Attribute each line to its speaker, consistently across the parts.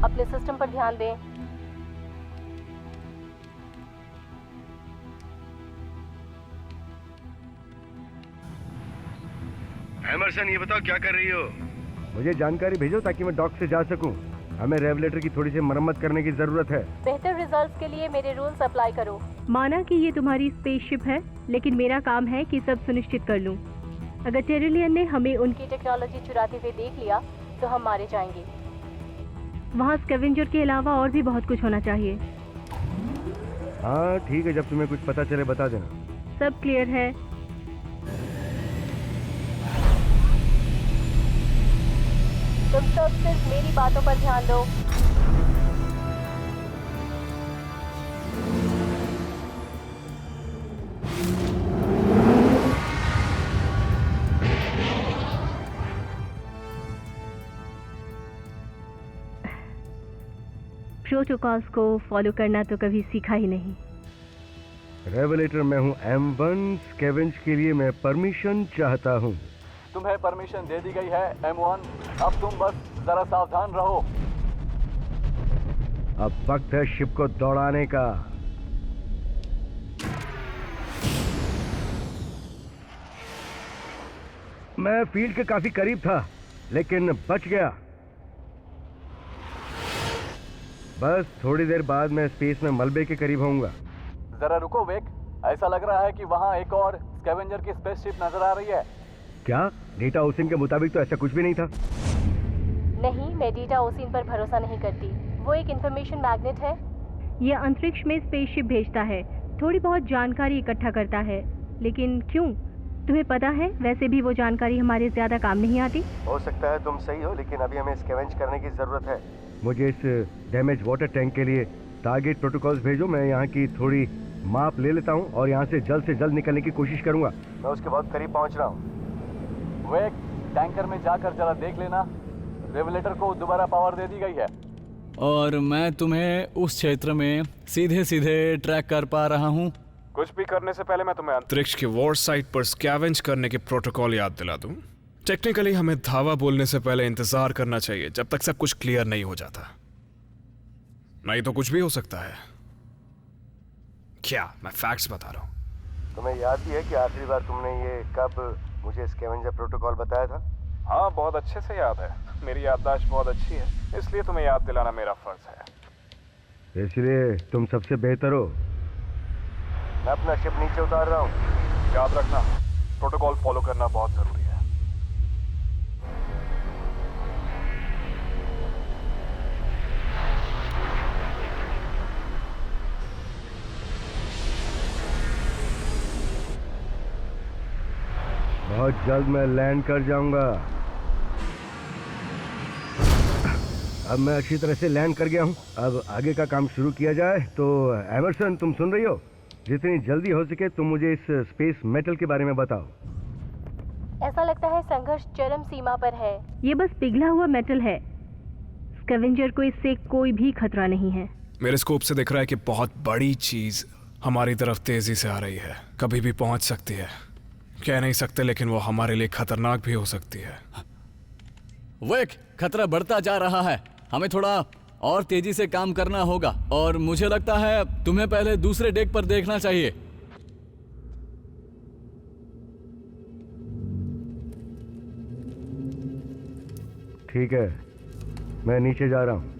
Speaker 1: अपने सिस्टम पर ध्यान दें।
Speaker 2: एमरसन, ये बताओ क्या कर रही हो?
Speaker 3: मुझे जानकारी भेजो ताकि मैं डॉक से जा सकूं। हमें रेवलेटर की थोड़ी सी मरम्मत करने की जरूरत है।
Speaker 1: बेहतर रिजल्ट्स के लिए मेरे रूल्स अप्लाई करो।
Speaker 4: माना कि ये तुम्हारी स्पेसशिप है, लेकिन मेरा काम है कि सब सुनिश्चित कर लूं। अगर टेरिलियन ने हमें उनकी
Speaker 1: टेक्नोलॉजी चुराते हुए देख लिया तो हम मारे जाएंगे।
Speaker 4: वहाँ स्कैवेंजर के अलावा और भी बहुत कुछ होना चाहिए।
Speaker 3: हाँ ठीक है, जब तुम्हें कुछ पता चले बता देना।
Speaker 4: सब क्लियर है।
Speaker 1: तुम सब सिर्फ मेरी बातों पर ध्यान दो।
Speaker 4: प्रोटोकॉल्स को फॉलो करना तो कभी सीखा ही नहीं।
Speaker 3: रेवलेटर मैं हूँ M1। स्कैवेंज के लिए मैं परमिशन चाहता हूँ।
Speaker 5: तुम्हें परमिशन दे दी गई है M1। अब तुम बस जरा सावधान रहो।
Speaker 3: अब वक्त है शिप को दौड़ाने का। मैं फील्ड के काफी करीब था, लेकिन बच गया। बस थोड़ी देर बाद मैं स्पेस में मलबे के करीब होऊंगा।
Speaker 5: जरा रुको वेक, ऐसा लग रहा है कि वहाँ एक और स्कैवेंजर की स्पेसशिप नजर आ रही है।
Speaker 3: क्या? डेटा ओसिन के मुताबिक तो ऐसा कुछ भी नहीं था।
Speaker 1: नहीं, मैं डेटा ओसिन पर भरोसा नहीं करती। वो एक इंफॉर्मेशन मैग्नेट है।
Speaker 4: ये अंतरिक्ष में स्पेसशिप भेजता है, थोड़ी बहुत जानकारी इकट्ठा करता है। लेकिन क्यों? तुम्हें पता है, वैसे भी वो जानकारी हमारे ज्यादा काम नहीं आती।
Speaker 3: हो सकता है तुम सही हो, लेकिन अभी हमें स्कैवेंज करने की जरूरत है। मुझे इस डैमेज वाटर टैंक के लिए टारगेट प्रोटोकॉल्स भेजो। मैं यहाँ की थोड़ी माप ले लेता हूँ और यहाँ से जल्द निकलने की कोशिश करूँगा। मैं उसके बहुत करीब पहुँच रहा हूँ।
Speaker 5: वेक, टैंकर में जाकर जरा देख लेना, रेवलेटर को दोबारा पावर दे दी गई है।
Speaker 6: और मैं तुम्हें उस क्षेत्र में सीधे सीधे ट्रैक कर पा रहा हूँ।
Speaker 7: कुछ भी करने से पहले मैं तुम्हें अंतरिक्ष की वॉर साइट पर स्कैवेंज करने के प्रोटोकॉल याद दिला दूं। टेक्निकली हमें धावा बोलने से पहले इंतजार करना चाहिए जब तक सब कुछ क्लियर नहीं हो जाता, नहीं तो कुछ भी हो सकता है। क्या मैं फैक्ट्स बता रहा हूँ।
Speaker 3: तुम्हें याद भी है कि आखिरी बार तुमने ये कब मुझे स्कैवेंजर प्रोटोकॉल बताया था?
Speaker 7: हाँ, बहुत अच्छे से याद है। मेरी याददाश्त बहुत अच्छी है, इसलिए तुम्हें याद दिलाना मेरा फर्ज है।
Speaker 3: इसलिए तुम सबसे बेहतर हो। मैं अपना शिप नीचे उतार रहा हूँ।
Speaker 7: याद रखना, प्रोटोकॉल फॉलो करना बहुत जरूरी है।
Speaker 3: बहुत जल्द मैं लैंड कर जाऊंगा। अब मैं अच्छी तरह से लैंड कर गया हूँ। अब आगे का काम शुरू किया जाए। तो एमरसन, तुम सुन रही हो? जितनी जल्दी हो सके तुम मुझे इस स्पेस मेटल के बारे में बताओ।
Speaker 1: ऐसा लगता है संघर्ष चरम सीमा पर है।
Speaker 4: ये बस पिघला हुआ मेटल है। स्कैवेंजर को इससे कोई भी खतरा नहीं है।
Speaker 7: मेरे स्कोप से दिख रहा है कि बहुत बड़ी चीज हमारी तरफ तेजी से आ रही है। कभी भी पहुंच सकती है, कह नहीं सकते, लेकिन वो हमारे लिए खतरनाक भी हो सकती है।
Speaker 6: वेक, खतरा बढ़ता जा रहा है। हमें थोड़ा और तेजी से काम करना होगा और मुझे लगता है तुम्हें पहले दूसरे डेक पर देखना चाहिए।
Speaker 3: ठीक है, मैं नीचे जा रहा हूँ।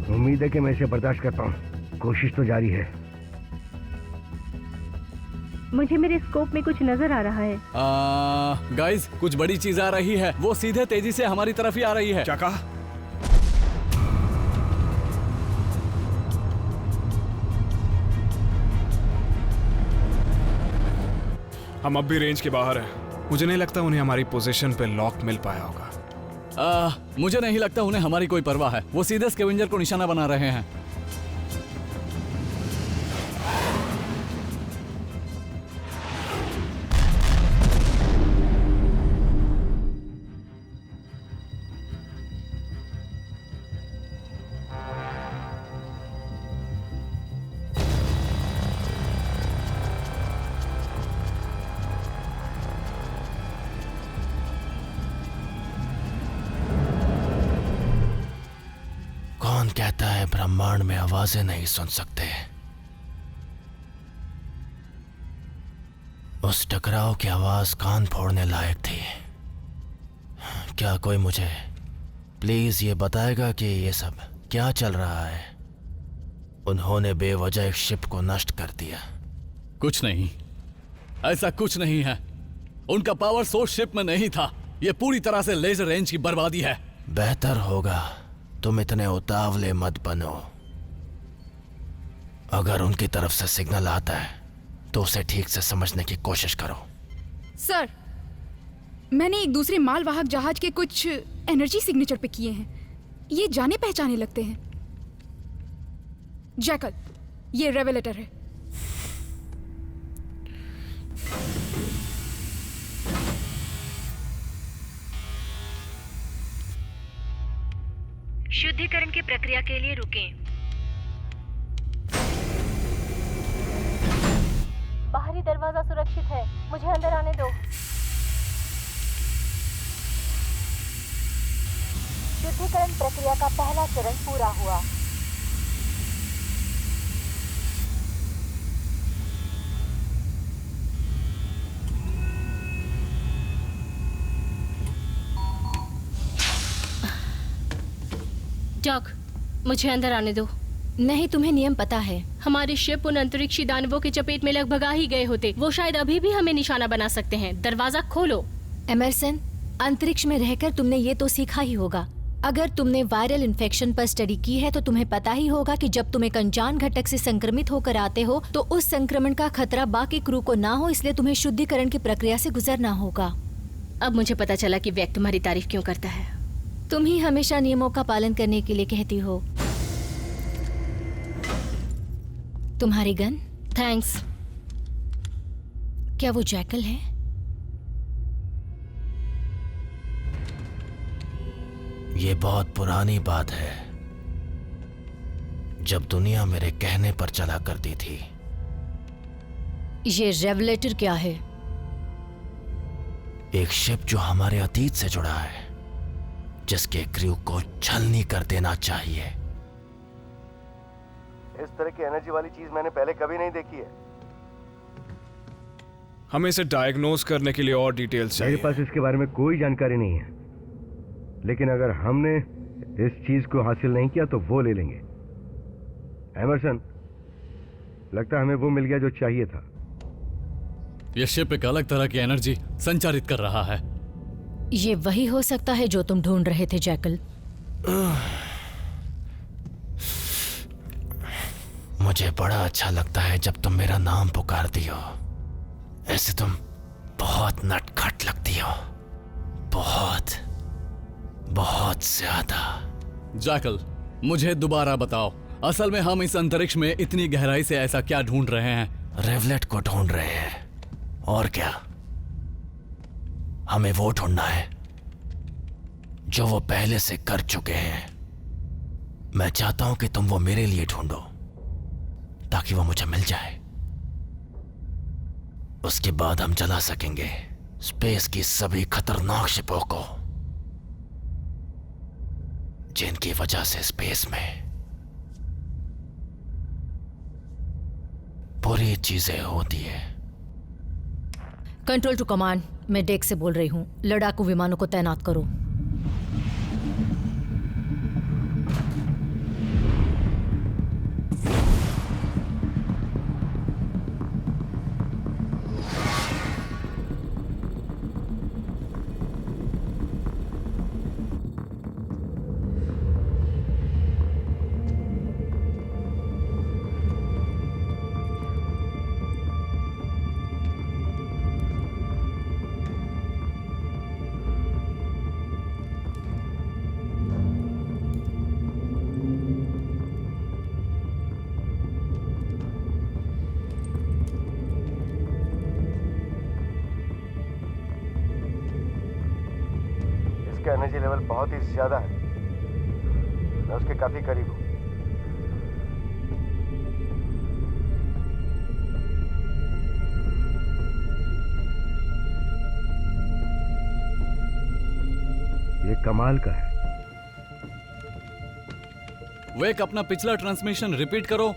Speaker 3: उम्मीद है कि मैं इसे बर्दाश्त कर पाऊँ। कोशिश तो जारी है।
Speaker 4: मुझे मेरे स्कोप में कुछ नजर आ रहा है।
Speaker 6: गाइस, कुछ बड़ी चीज आ रही है। वो सीधे तेजी से हमारी तरफ ही आ रही है।
Speaker 7: क्या कहा? हम अब भी रेंज के बाहर हैं। मुझे नहीं लगता उन्हें हमारी पोजीशन पे लॉक मिल पाया होगा।
Speaker 6: मुझे नहीं लगता उन्हें हमारी कोई परवाह है। वो सीधे स्कैवेंजर को निशाना बना रहे हैं।
Speaker 8: कहता है ब्रह्मांड में आवाजें नहीं सुन सकते। उस टकराव की आवाज कान फोड़ने लायक थी। क्या कोई मुझे प्लीज ये बताएगा कि ये सब क्या चल रहा है? उन्होंने बेवजह एक शिप को नष्ट कर दिया।
Speaker 6: कुछ नहीं, ऐसा कुछ नहीं है। उनका पावर सोर्स शिप में नहीं था। ये पूरी तरह से लेजर रेंज की बर्बादी है।
Speaker 8: बेहतर होगा तुम इतने उतावले मत बनो। अगर उनकी तरफ से सिग्नल आता है तो उसे ठीक से समझने की कोशिश करो।
Speaker 9: सर, मैंने एक दूसरे मालवाहक जहाज के कुछ एनर्जी सिग्नेचर पे किए हैं। ये जाने पहचाने लगते हैं। जैकल, ये रेवेलेटर है।
Speaker 4: शुद्धिकरण की प्रक्रिया के लिए रुकें।
Speaker 1: बाहरी दरवाजा सुरक्षित है, मुझे अंदर आने दो। शुद्धिकरण प्रक्रिया का पहला चरण पूरा हुआ।
Speaker 4: डॉक, मुझे अंदर आने दो।
Speaker 10: नहीं, तुम्हें नियम पता है।
Speaker 4: हमारे शिप उन अंतरिक्षी दानवों की चपेट में लगभग आ ही गए होते। वो शायद अभी भी हमें निशाना बना सकते हैं। दरवाजा खोलो।
Speaker 10: एमरसन, अंतरिक्ष में रहकर तुमने ये तो सीखा ही होगा। अगर तुमने वायरल इन्फेक्शन पर स्टडी की है तो तुम्हें पता ही होगा कि जब तुम एक अनजान घटक से संक्रमित होकर आते हो तो उस संक्रमण का खतरा बाकी क्रू को ना हो, इसलिए तुम्हें शुद्धिकरण की प्रक्रिया से गुजरना होगा।
Speaker 4: अब मुझे पता चला कि व्यक्ति तुम्हारी तारीफ क्यों करता है।
Speaker 10: तुम ही हमेशा नियमों का पालन करने के लिए कहती हो। तुम्हारी गन?
Speaker 4: थैंक्स।
Speaker 10: क्या वो जैकल है?
Speaker 8: ये बहुत पुरानी बात है, जब दुनिया मेरे कहने पर चला करती थी।
Speaker 10: ये रेवलेटर क्या है?
Speaker 8: एक शिप जो हमारे अतीत से जुड़ा है, जिसके क्रू को छलनी कर देना चाहिए।
Speaker 3: इस तरह की एनर्जी वाली चीज मैंने पहले कभी नहीं देखी है।
Speaker 7: हमें इसे डायग्नोज करने के लिए और डिटेल्स चाहिए।
Speaker 3: मेरे पास इसके बारे में कोई जानकारी नहीं है, लेकिन अगर हमने इस चीज को हासिल नहीं किया तो वो ले लेंगे। एमरसन, लगता है हमें वो मिल गया जो चाहिए था।
Speaker 6: यह शिप एक अलग तरह की एनर्जी संचारित कर रहा है।
Speaker 10: ये वही हो सकता है जो तुम ढूंढ रहे थे जैकल।
Speaker 8: मुझे बड़ा अच्छा लगता है जब तुम मेरा नाम पुकारती हो। ऐसे तुम बहुत नटखट लगती हो, बहुत बहुत ज्यादा।
Speaker 6: जैकल, मुझे दोबारा बताओ, असल में हम इस अंतरिक्ष में इतनी गहराई से ऐसा क्या ढूंढ रहे हैं?
Speaker 8: रेवलेट को ढूंढ रहे हैं, और क्या। हमें वो ढूंढना है जो वो पहले से कर चुके हैं। मैं चाहता हूं कि तुम वो मेरे लिए ढूंढो ताकि वो मुझे मिल जाए। उसके बाद हम चला सकेंगे स्पेस की सभी खतरनाक शिपों को, जिनकी वजह से स्पेस में बुरी चीजें होती है।
Speaker 10: कंट्रोल टू कमांड, मैं डेक से बोल रही हूँ। लड़ाकू विमानों को तैनात करो।
Speaker 3: एनर्जी लेवल बहुत ही ज्यादा है, मैं उसके काफी करीब हूं। ये कमाल का है।
Speaker 6: वेक अपना पिछला ट्रांसमिशन रिपीट करो।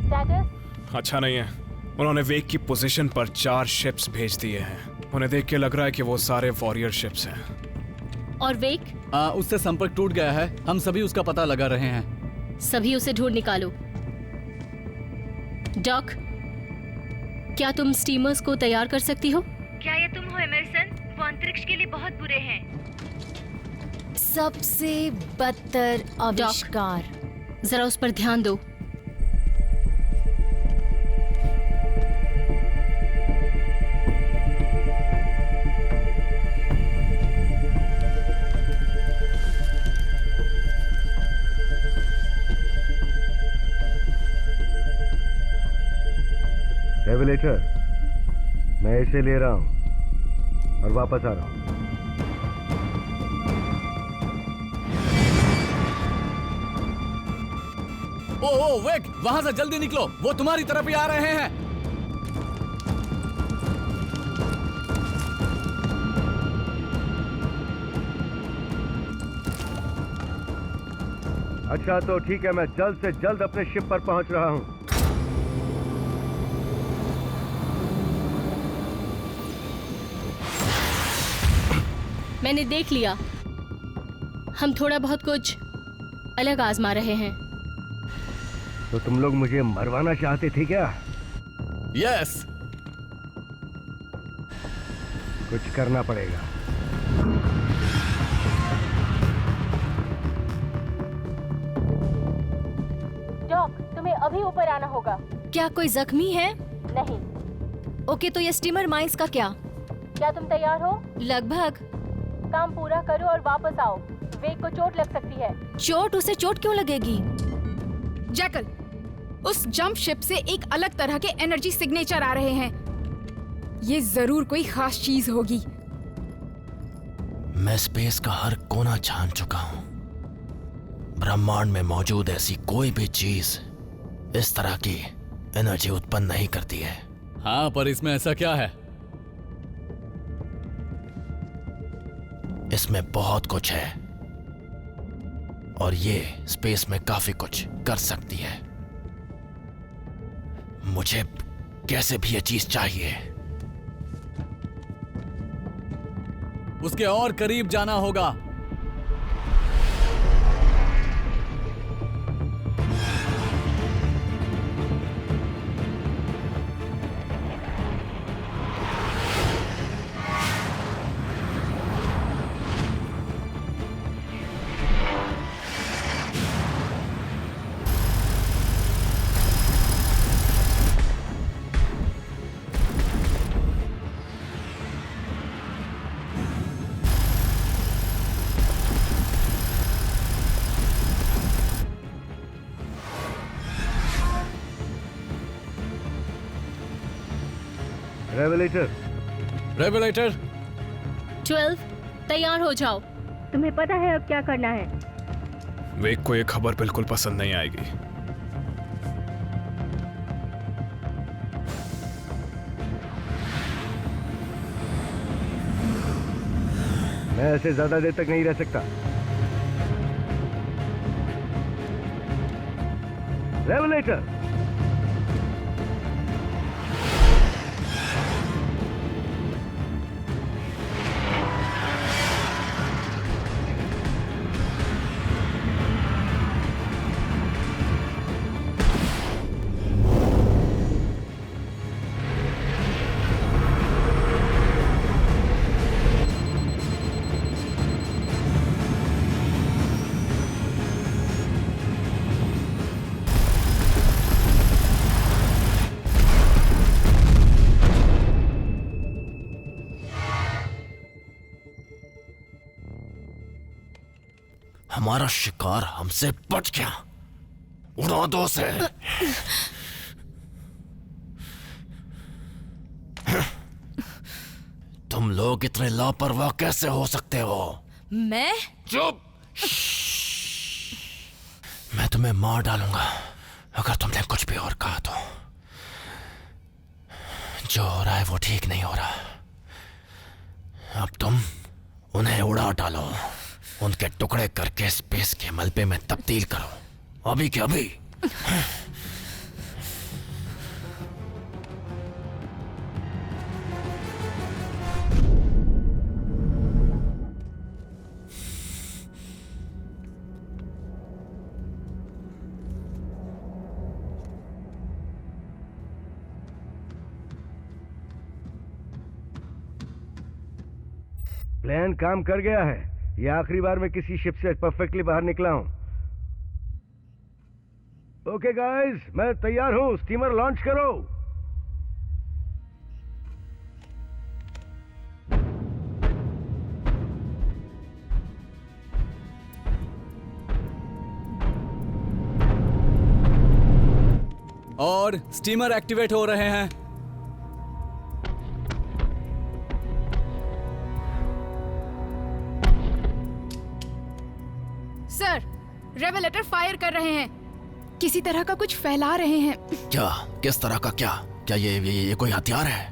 Speaker 1: स्टेटस
Speaker 7: अच्छा नहीं है। उन्होंने वेक की पोजीशन पर 4 शिप्स भेज दिए हैं। उन्हें देख के लग रहा है कि वो सारे वॉरियर शिप्स हैं।
Speaker 1: और वेक?
Speaker 6: उससे संपर्क टूट गया है। हम सभी उसका पता लगा रहे हैं।
Speaker 1: सभी उसे ढूंढ निकालो। डॉक, क्या तुम स्टीमर्स को तैयार कर सकती हो?
Speaker 4: क्या ये तुम हो एमरसन? वो अंतरिक्ष के लिए बहुत बुरे हैं।
Speaker 10: सबसे बदतर आविष्कार।
Speaker 1: जरा उस पर ध्यान दो।
Speaker 3: रेवलेटर, मैं इसे ले रहा हूं और वापस आ रहा हूं।
Speaker 6: ओ वेक, वहां से जल्दी निकलो, वो तुम्हारी तरफ ही आ रहे हैं।
Speaker 3: अच्छा तो ठीक है, मैं जल्द से जल्द अपने शिप पर पहुंच रहा हूं।
Speaker 1: मैंने देख लिया। हम थोड़ा बहुत कुछ अलग आजमा रहे हैं।
Speaker 3: तो तुम लोग मुझे मरवाना चाहते थे क्या?
Speaker 6: यस।
Speaker 3: कुछ करना पड़ेगा।
Speaker 1: डॉक, तुम्हें अभी ऊपर आना होगा।
Speaker 10: क्या कोई जख्मी है?
Speaker 1: नहीं।
Speaker 10: ओके, तो ये स्टीमर माइंस का क्या?
Speaker 1: क्या तुम तैयार हो?
Speaker 10: लगभग।
Speaker 1: काम पूरा करो और वापस आओ। वेक को चोट लग सकती है।
Speaker 10: चोट? उसे चोट क्यों लगेगी?
Speaker 9: जैकल, उस जंप शिप से एक अलग तरह के एनर्जी सिग्नेचर आ रहे हैं। ये जरूर कोई खास चीज होगी।
Speaker 8: मैं स्पेस का हर कोना छान चुका हूं। ब्रह्मांड में मौजूद ऐसी कोई भी चीज इस तरह की एनर्जी उत्पन्न नहीं करती है।
Speaker 6: हाँ, पर इसमें ऐसा क्या है?
Speaker 8: इसमें बहुत कुछ है और ये स्पेस में काफी कुछ कर सकती है। मुझे कैसे भी ये चीज चाहिए।
Speaker 6: उसके और करीब जाना होगा।
Speaker 3: रेवलेटर
Speaker 1: 12, तैयार हो जाओ।
Speaker 4: तुम्हें पता है अब क्या करना है?
Speaker 7: वेक को ये खबर बिल्कुल पसंद नहीं आएगी।
Speaker 3: मैं ऐसे ज्यादा देर तक नहीं रह सकता। रेवलेटर,
Speaker 8: हमारा शिकार हमसे बच गया। उड़ा दो उसे। तुम लोग इतने लापरवाह कैसे हो सकते हो?
Speaker 10: मैं?
Speaker 8: चुप! मैं तुम्हें मार डालूंगा अगर तुमने कुछ भी और कहा तो। जो हो रहा है वो ठीक नहीं हो रहा। अब तुम उन्हें उड़ा डालो, उनके टुकड़े करके स्पेस के मलबे में तब्दील करो, अभी के अभी।
Speaker 3: प्लान काम कर गया है। ये आखिरी बार मैं किसी शिप से परफेक्टली बाहर निकला हूं। ओके गाइस, मैं तैयार हूं, स्टीमर लॉन्च करो।
Speaker 6: और स्टीमर एक्टिवेट हो रहे हैं।
Speaker 9: सर, रेवेलेटर फायर कर रहे हैं, किसी तरह का कुछ फैला रहे हैं।
Speaker 8: क्या? किस तरह का? क्या क्या ये कोई हथियार है?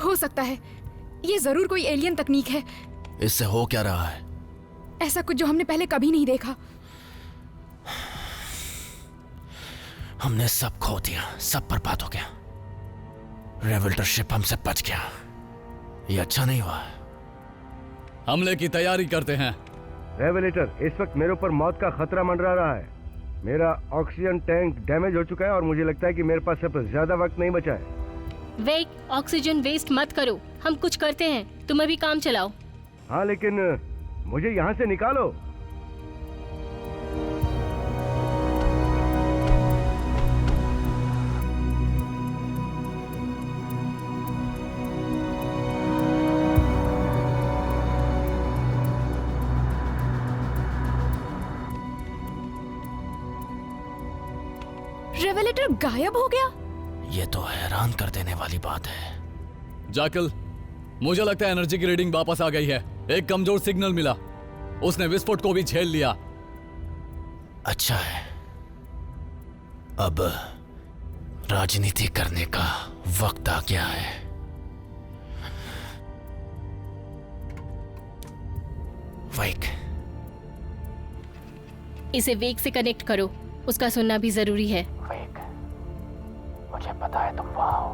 Speaker 9: हो सकता है, ये जरूर कोई एलियन तकनीक है।
Speaker 8: इससे हो क्या रहा है?
Speaker 9: ऐसा कुछ जो हमने पहले कभी नहीं देखा।
Speaker 8: हमने सब खो दिया, सब बर्बाद हो गया। रेवेलेटर शिप हमसे बच गया, ये अच्छा नहीं हुआ।
Speaker 6: हमले की तैयारी करते हैं।
Speaker 3: रेवेलेटर, इस वक्त मेरे ऊपर मौत का खतरा मंडरा रहा है। मेरा ऑक्सीजन टैंक डैमेज हो चुका है और मुझे लगता है कि मेरे पास अब ज्यादा वक्त नहीं बचा है।
Speaker 1: वेक, ऑक्सीजन वेस्ट मत करो, हम कुछ करते हैं, तुम अभी काम चलाओ।
Speaker 3: हाँ, लेकिन मुझे यहाँ से निकालो।
Speaker 9: रेवेलेटर गायब हो गया।
Speaker 8: ये तो हैरान कर देने वाली बात है।
Speaker 6: जाकल, मुझे लगता है एनर्जी की रीडिंग वापस आ गई है। एक कमजोर सिग्नल मिला, उसने विस्फोट को भी झेल लिया।
Speaker 8: अच्छा है, अब राजनीति करने का वक्त आ गया है। वेक,
Speaker 1: इसे वेक से कनेक्ट करो, उसका सुनना भी जरूरी है।
Speaker 8: वेक, मुझे पता है तुम वहां हो,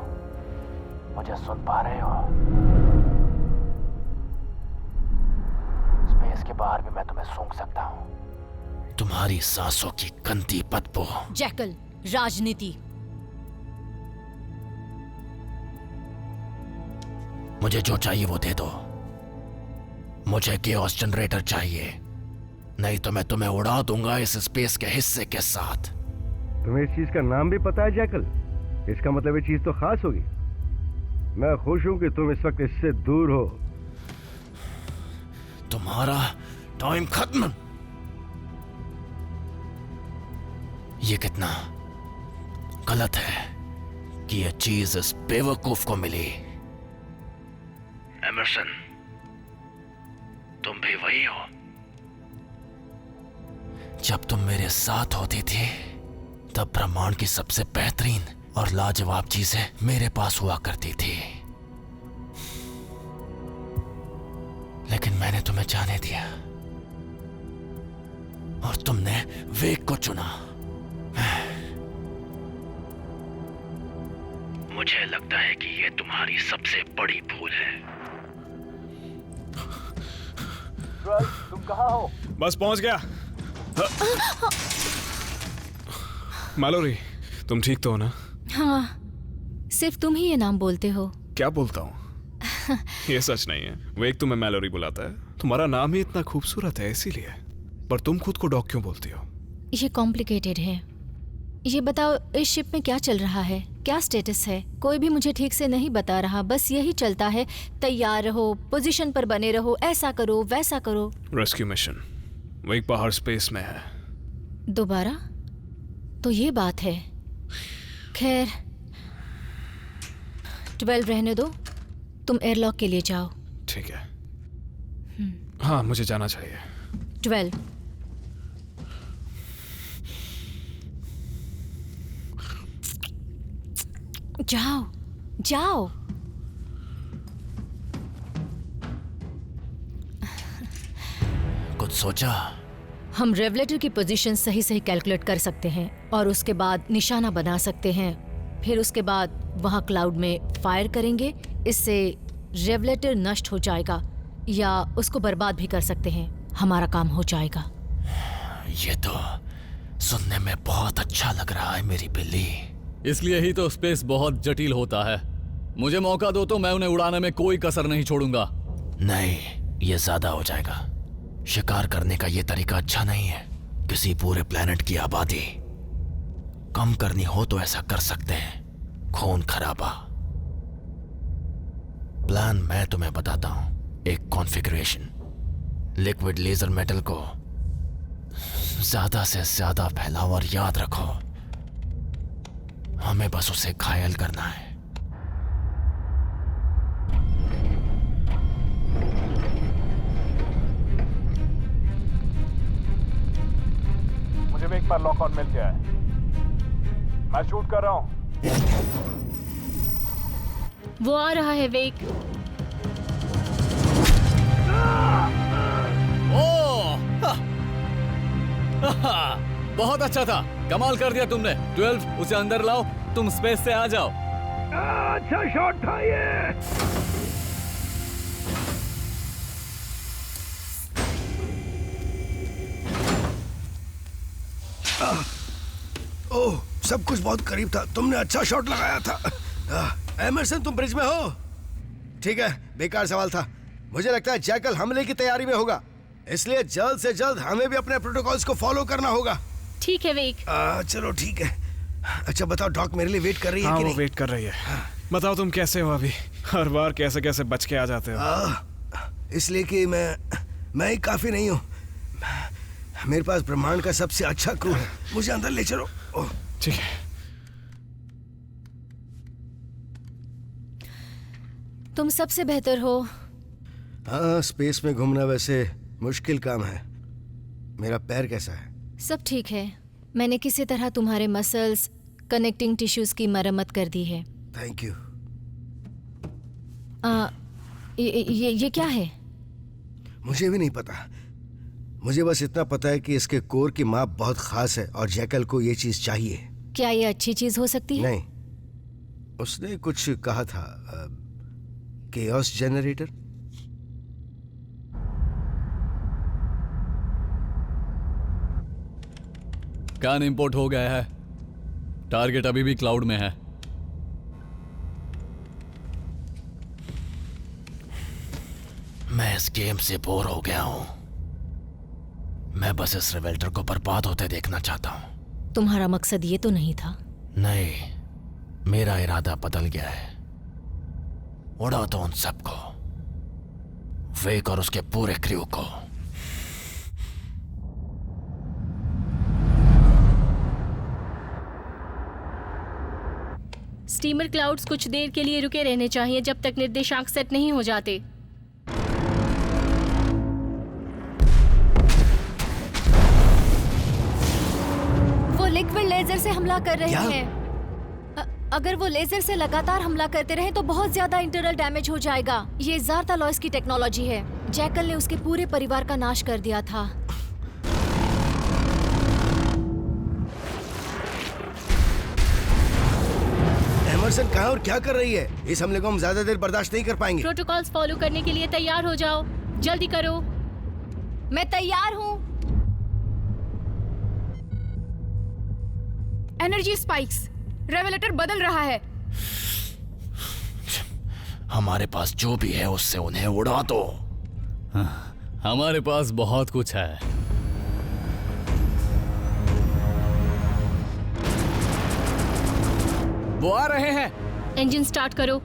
Speaker 8: मुझे सुन पा रहे हो। स्पेस के बाहर भी मैं तुम्हें सूंघ सकता हूं, तुम्हारी सांसों की गंदी बदबू।
Speaker 10: जैकल, राजनीति।
Speaker 8: मुझे जो चाहिए वो दे दो। मुझे केओस जनरेटर चाहिए, नहीं तो मैं तुम्हें उड़ा दूंगा इस स्पेस के हिस्से के साथ।
Speaker 3: तुम्हें इस चीज का नाम भी पता है जैकल? इसका मतलब ये चीज तो खास होगी। मैं खुश हूं कि तुम इस वक्त इससे दूर हो।
Speaker 8: तुम्हारा टाइम खत्म। ये कितना गलत है कि यह चीज इस बेवकूफ को मिली। एमरसन, तुम भी वही हो? जब तुम मेरे साथ होती थी तब ब्रह्मांड की सबसे बेहतरीन और लाजवाब चीजें मेरे पास हुआ करती थी, लेकिन मैंने तुम्हें जाने दिया और तुमने वेग को चुना। मुझे लगता है कि यह तुम्हारी सबसे बड़ी भूल है।
Speaker 5: तुम कहाँ हो?
Speaker 7: बस पहुंच गया। मैलोरी, तुम ठीक तो हो ना?
Speaker 10: हाँ, सिर्फ तुम ही ये नाम बोलते हो।
Speaker 7: क्या बोलता हूँ? ये सच नहीं है। वेग तुम्हें मैलोरी बुलाता है, तुम्हारा नाम ही इतना खूबसूरत है इसीलिए। पर तुम खुद को डॉग क्यों बोलती हो?
Speaker 10: ये कॉम्प्लिकेटेड है। ये बताओ, इस शिप में क्या चल रहा है, क्या स्टेटस है? कोई भी मुझे ठीक से नहीं बता रहा, बस यही चलता है, तैयार रहो, पोजीशन पर बने रहो, ऐसा करो वैसा करो।
Speaker 7: रेस्क्यू मिशन, वेग बाहर स्पेस में है।
Speaker 10: दोबारा? तो ये बात है। खैर, 12 रहने दो, तुम एयरलॉक के लिए जाओ।
Speaker 7: ठीक है। हाँ, मुझे जाना चाहिए।
Speaker 10: 12। जाओ। जाओ।
Speaker 8: कुछ सोचा?
Speaker 10: हम रेवलेटर की पोजीशन सही सही कैलकुलेट कर सकते हैं और उसके बाद निशाना बना सकते हैं। फिर उसके बाद वहां क्लाउड में फायर करेंगे। इससे रेवलेटर नष्ट हो जाएगा या उसको बर्बाद भी कर सकते हैं। हमारा काम हो जाएगा।
Speaker 8: ये तो सुनने में बहुत अच्छा लग रहा है मेरी बिल्ली।
Speaker 6: इसलिए ही तो स्पेस बहुत जटिल होता है। मुझे मौका दो तो मैं उन्हें उड़ाने में कोई कसर नहीं छोड़ूंगा।
Speaker 8: नहीं, ये ज्यादा हो जाएगा। शिकार करने का ये तरीका अच्छा नहीं है। किसी पूरे प्लेनेट की आबादी कम करनी हो तो ऐसा कर सकते हैं। खून खराबा। प्लान मैं तुम्हें बताता हूं। एक कॉन्फ़िगरेशन। लिक्विड लेजर मेटल को ज्यादा से ज्यादा फैलाओ और याद रखो, हमें बस उसे घायल करना है।
Speaker 5: मुझे एक बार लॉक ऑन मिल गया है। मैं शूट कर रहा हूं।
Speaker 1: वो आ रहा है वेक।
Speaker 6: बहुत अच्छा था। कमाल कर दिया तुमने। 12 उसे अंदर लाओ। तुम स्पेस से आ जाओ।
Speaker 3: अच्छा शॉट था ये। ओह, सब कुछ बहुत करीब था। तुमने अच्छा शॉट लगाया था। एमरसन, तुम ब्रिज में हो? ठीक है, बेकार सवाल था। मुझे लगता है जैकल हमले की तैयारी में होगा, इसलिए जल्द से जल्द हमें भी अपने प्रोटोकॉल्स को फॉलो करना होगा।
Speaker 1: ठीक है वेक।
Speaker 3: चलो ठीक है। अच्छा बताओ, डॉक मेरे लिए वेट कर रही है
Speaker 7: हाँ,
Speaker 3: कि
Speaker 7: वो
Speaker 3: नहीं?
Speaker 7: वेट कर रही है। बताओ तुम कैसे हो अभी? हर बार कैसे कैसे बच के आ जाते हो?
Speaker 3: इसलिए कि मैं ही काफी नहीं हूँ। मेरे पास ब्रह्मांड का सबसे अच्छा क्रू है। मुझे अंदर ले चलो।
Speaker 7: ठीक है।
Speaker 10: तुम सबसे बेहतर हो।
Speaker 3: हाँ, स्पेस में घूमना वैसे मुश्किल काम है। मेरा पैर कैसा है?
Speaker 10: सब ठीक है। मैंने किसी तरह तुम्हारे मसल्स, कनेक्टिंग टिश्यूज की मरम्मत कर दी है।
Speaker 3: Thank you.
Speaker 10: ये क्या है?
Speaker 3: मुझे भी नहीं पता। मुझे बस इतना पता है कि इसके कोर की माप बहुत खास है और जैकल को ये चीज चाहिए।
Speaker 10: क्या ये अच्छी चीज हो सकती है?
Speaker 3: नहीं, उसने कुछ कहा था, केओस जनरेटर।
Speaker 6: कान इंपोर्ट हो गया है। टारगेट अभी भी क्लाउड में है।
Speaker 8: मैं इस गेम से बोर हो गया हूं। मैं बस इस रिवेल्टर को बर्बाद होते देखना चाहता हूं।
Speaker 10: तुम्हारा मकसद ये तो नहीं था?
Speaker 8: नहीं, मेरा इरादा बदल गया है। उड़ा दो उन सबको, वेक और उसके पूरे क्रू को।
Speaker 1: स्टीमर क्लाउड्स कुछ देर के लिए रुके रहने चाहिए जब तक निर्देशांक सेट नहीं हो जाते।
Speaker 10: वो लिक्विड लेजर से हमला कर रहे हैं। अगर वो लेजर से लगातार हमला करते रहे तो बहुत ज्यादा इंटरनल डैमेज हो जाएगा। ये ज़ार्ता लॉयस की टेक्नोलॉजी है। जैकल ने उसके पूरे परिवार का नाश कर दिया था।
Speaker 3: एमरसन कहाँ और क्या कर रही है? इस हमले को हम ज्यादा देर बर्दाश्त नहीं कर पाएंगे।
Speaker 1: प्रोटोकॉल्स फॉलो करने के लिए तैयार हो जाओ। जल्दी करो।
Speaker 10: मैं तैयार हूँ।
Speaker 9: Energy spikes. रेवलेटर बदल रहा है।
Speaker 8: हमारे पास जो भी है उससे उन्हें उड़ा दो।
Speaker 6: हमारे पास बहुत कुछ है। वो आ रहे हैं।
Speaker 1: इंजन स्टार्ट करो।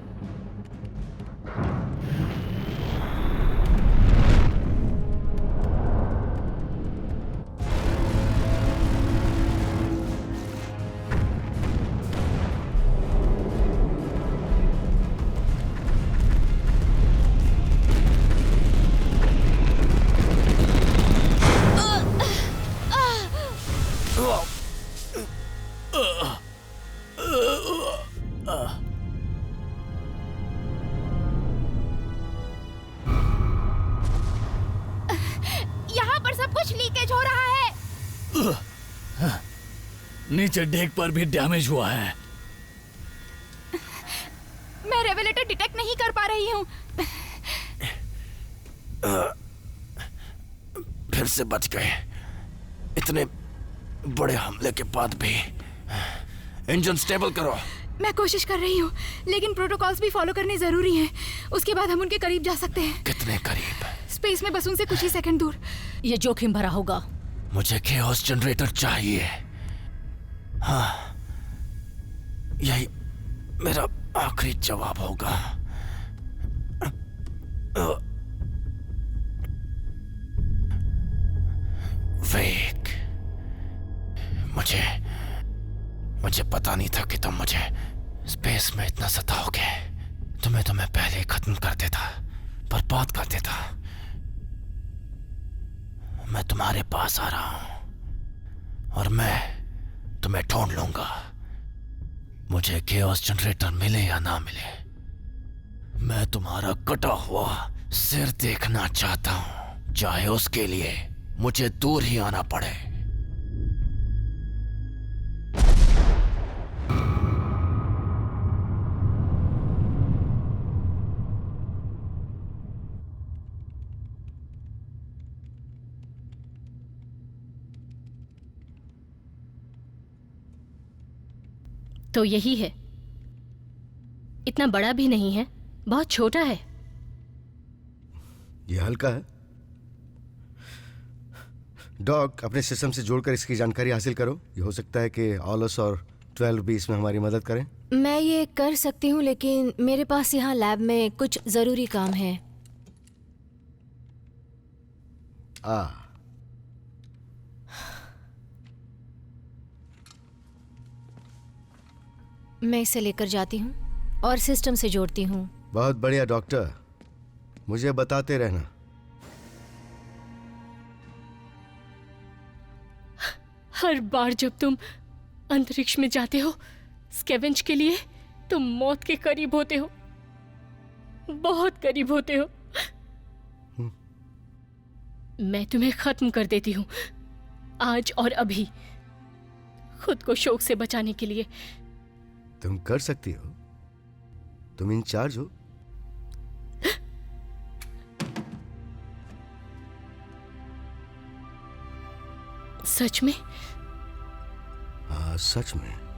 Speaker 9: कुछ लीकेज हो रहा है।
Speaker 6: नीचे डेक पर भी डैमेज हुआ है।
Speaker 9: मैं रेवलेटर डिटेक्ट नहीं कर पा रही हूँ।
Speaker 8: फिर से बच गए। इतने बड़े हमले के बाद भी। इंजन स्टेबल करो।
Speaker 9: मैं कोशिश कर रही हूँ, लेकिन प्रोटोकॉल्स भी फॉलो करने जरूरी हैं। उसके बाद हम उनके करीब जा सकते हैं।
Speaker 8: कितने करीब?
Speaker 9: स्पेस में बस उनसे कुछ ही सेकंड दूर।
Speaker 10: ये जोखिम भरा होगा।
Speaker 8: मुझे केओस जनरेटर चाहिए। हाँ, यही मेरा आखिरी जवाब होगा। वेक, मुझे पता नहीं था कि तुम मुझे स्पेस में इतना सताओगे। तुम्हें तो मैं पहले ही खत्म कर देता, बर्बाद कर देता। मैं तुम्हारे पास आ रहा हूं और मैं तुम्हें ढूंढ लूंगा। मुझे केओस जनरेटर मिले या ना मिले, मैं तुम्हारा कटा हुआ सिर देखना चाहता हूं, चाहे उसके लिए मुझे दूर ही आना पड़े।
Speaker 1: तो यही है। इतना बड़ा भी नहीं है, बहुत छोटा है।
Speaker 3: ये हल्का है। डॉग, अपने सिस्टम से जोड़कर इसकी जानकारी हासिल करो। ये हो सकता है कि ऑलस और 12 भी इसमें हमारी मदद करें।
Speaker 10: मैं ये कर सकती हूँ, लेकिन मेरे पास यहाँ लैब में कुछ जरूरी काम है। मैं इसे लेकर जाती हूँ और सिस्टम से जोड़ती हूँ।
Speaker 3: बहुत बढ़िया डॉक्टर, मुझे बताते रहना।
Speaker 1: हर बार जब तुम अंतरिक्ष में जाते हो स्कैवेंज के लिए, तुम मौत के करीब होते हो, बहुत करीब होते हो। मैं तुम्हें खत्म कर देती हूँ आज और अभी, खुद को शोक से बचाने के लिए।
Speaker 3: तुम कर सकती हो, तुम इंचार्ज हो।
Speaker 1: सच में?
Speaker 3: हाँ, सच में।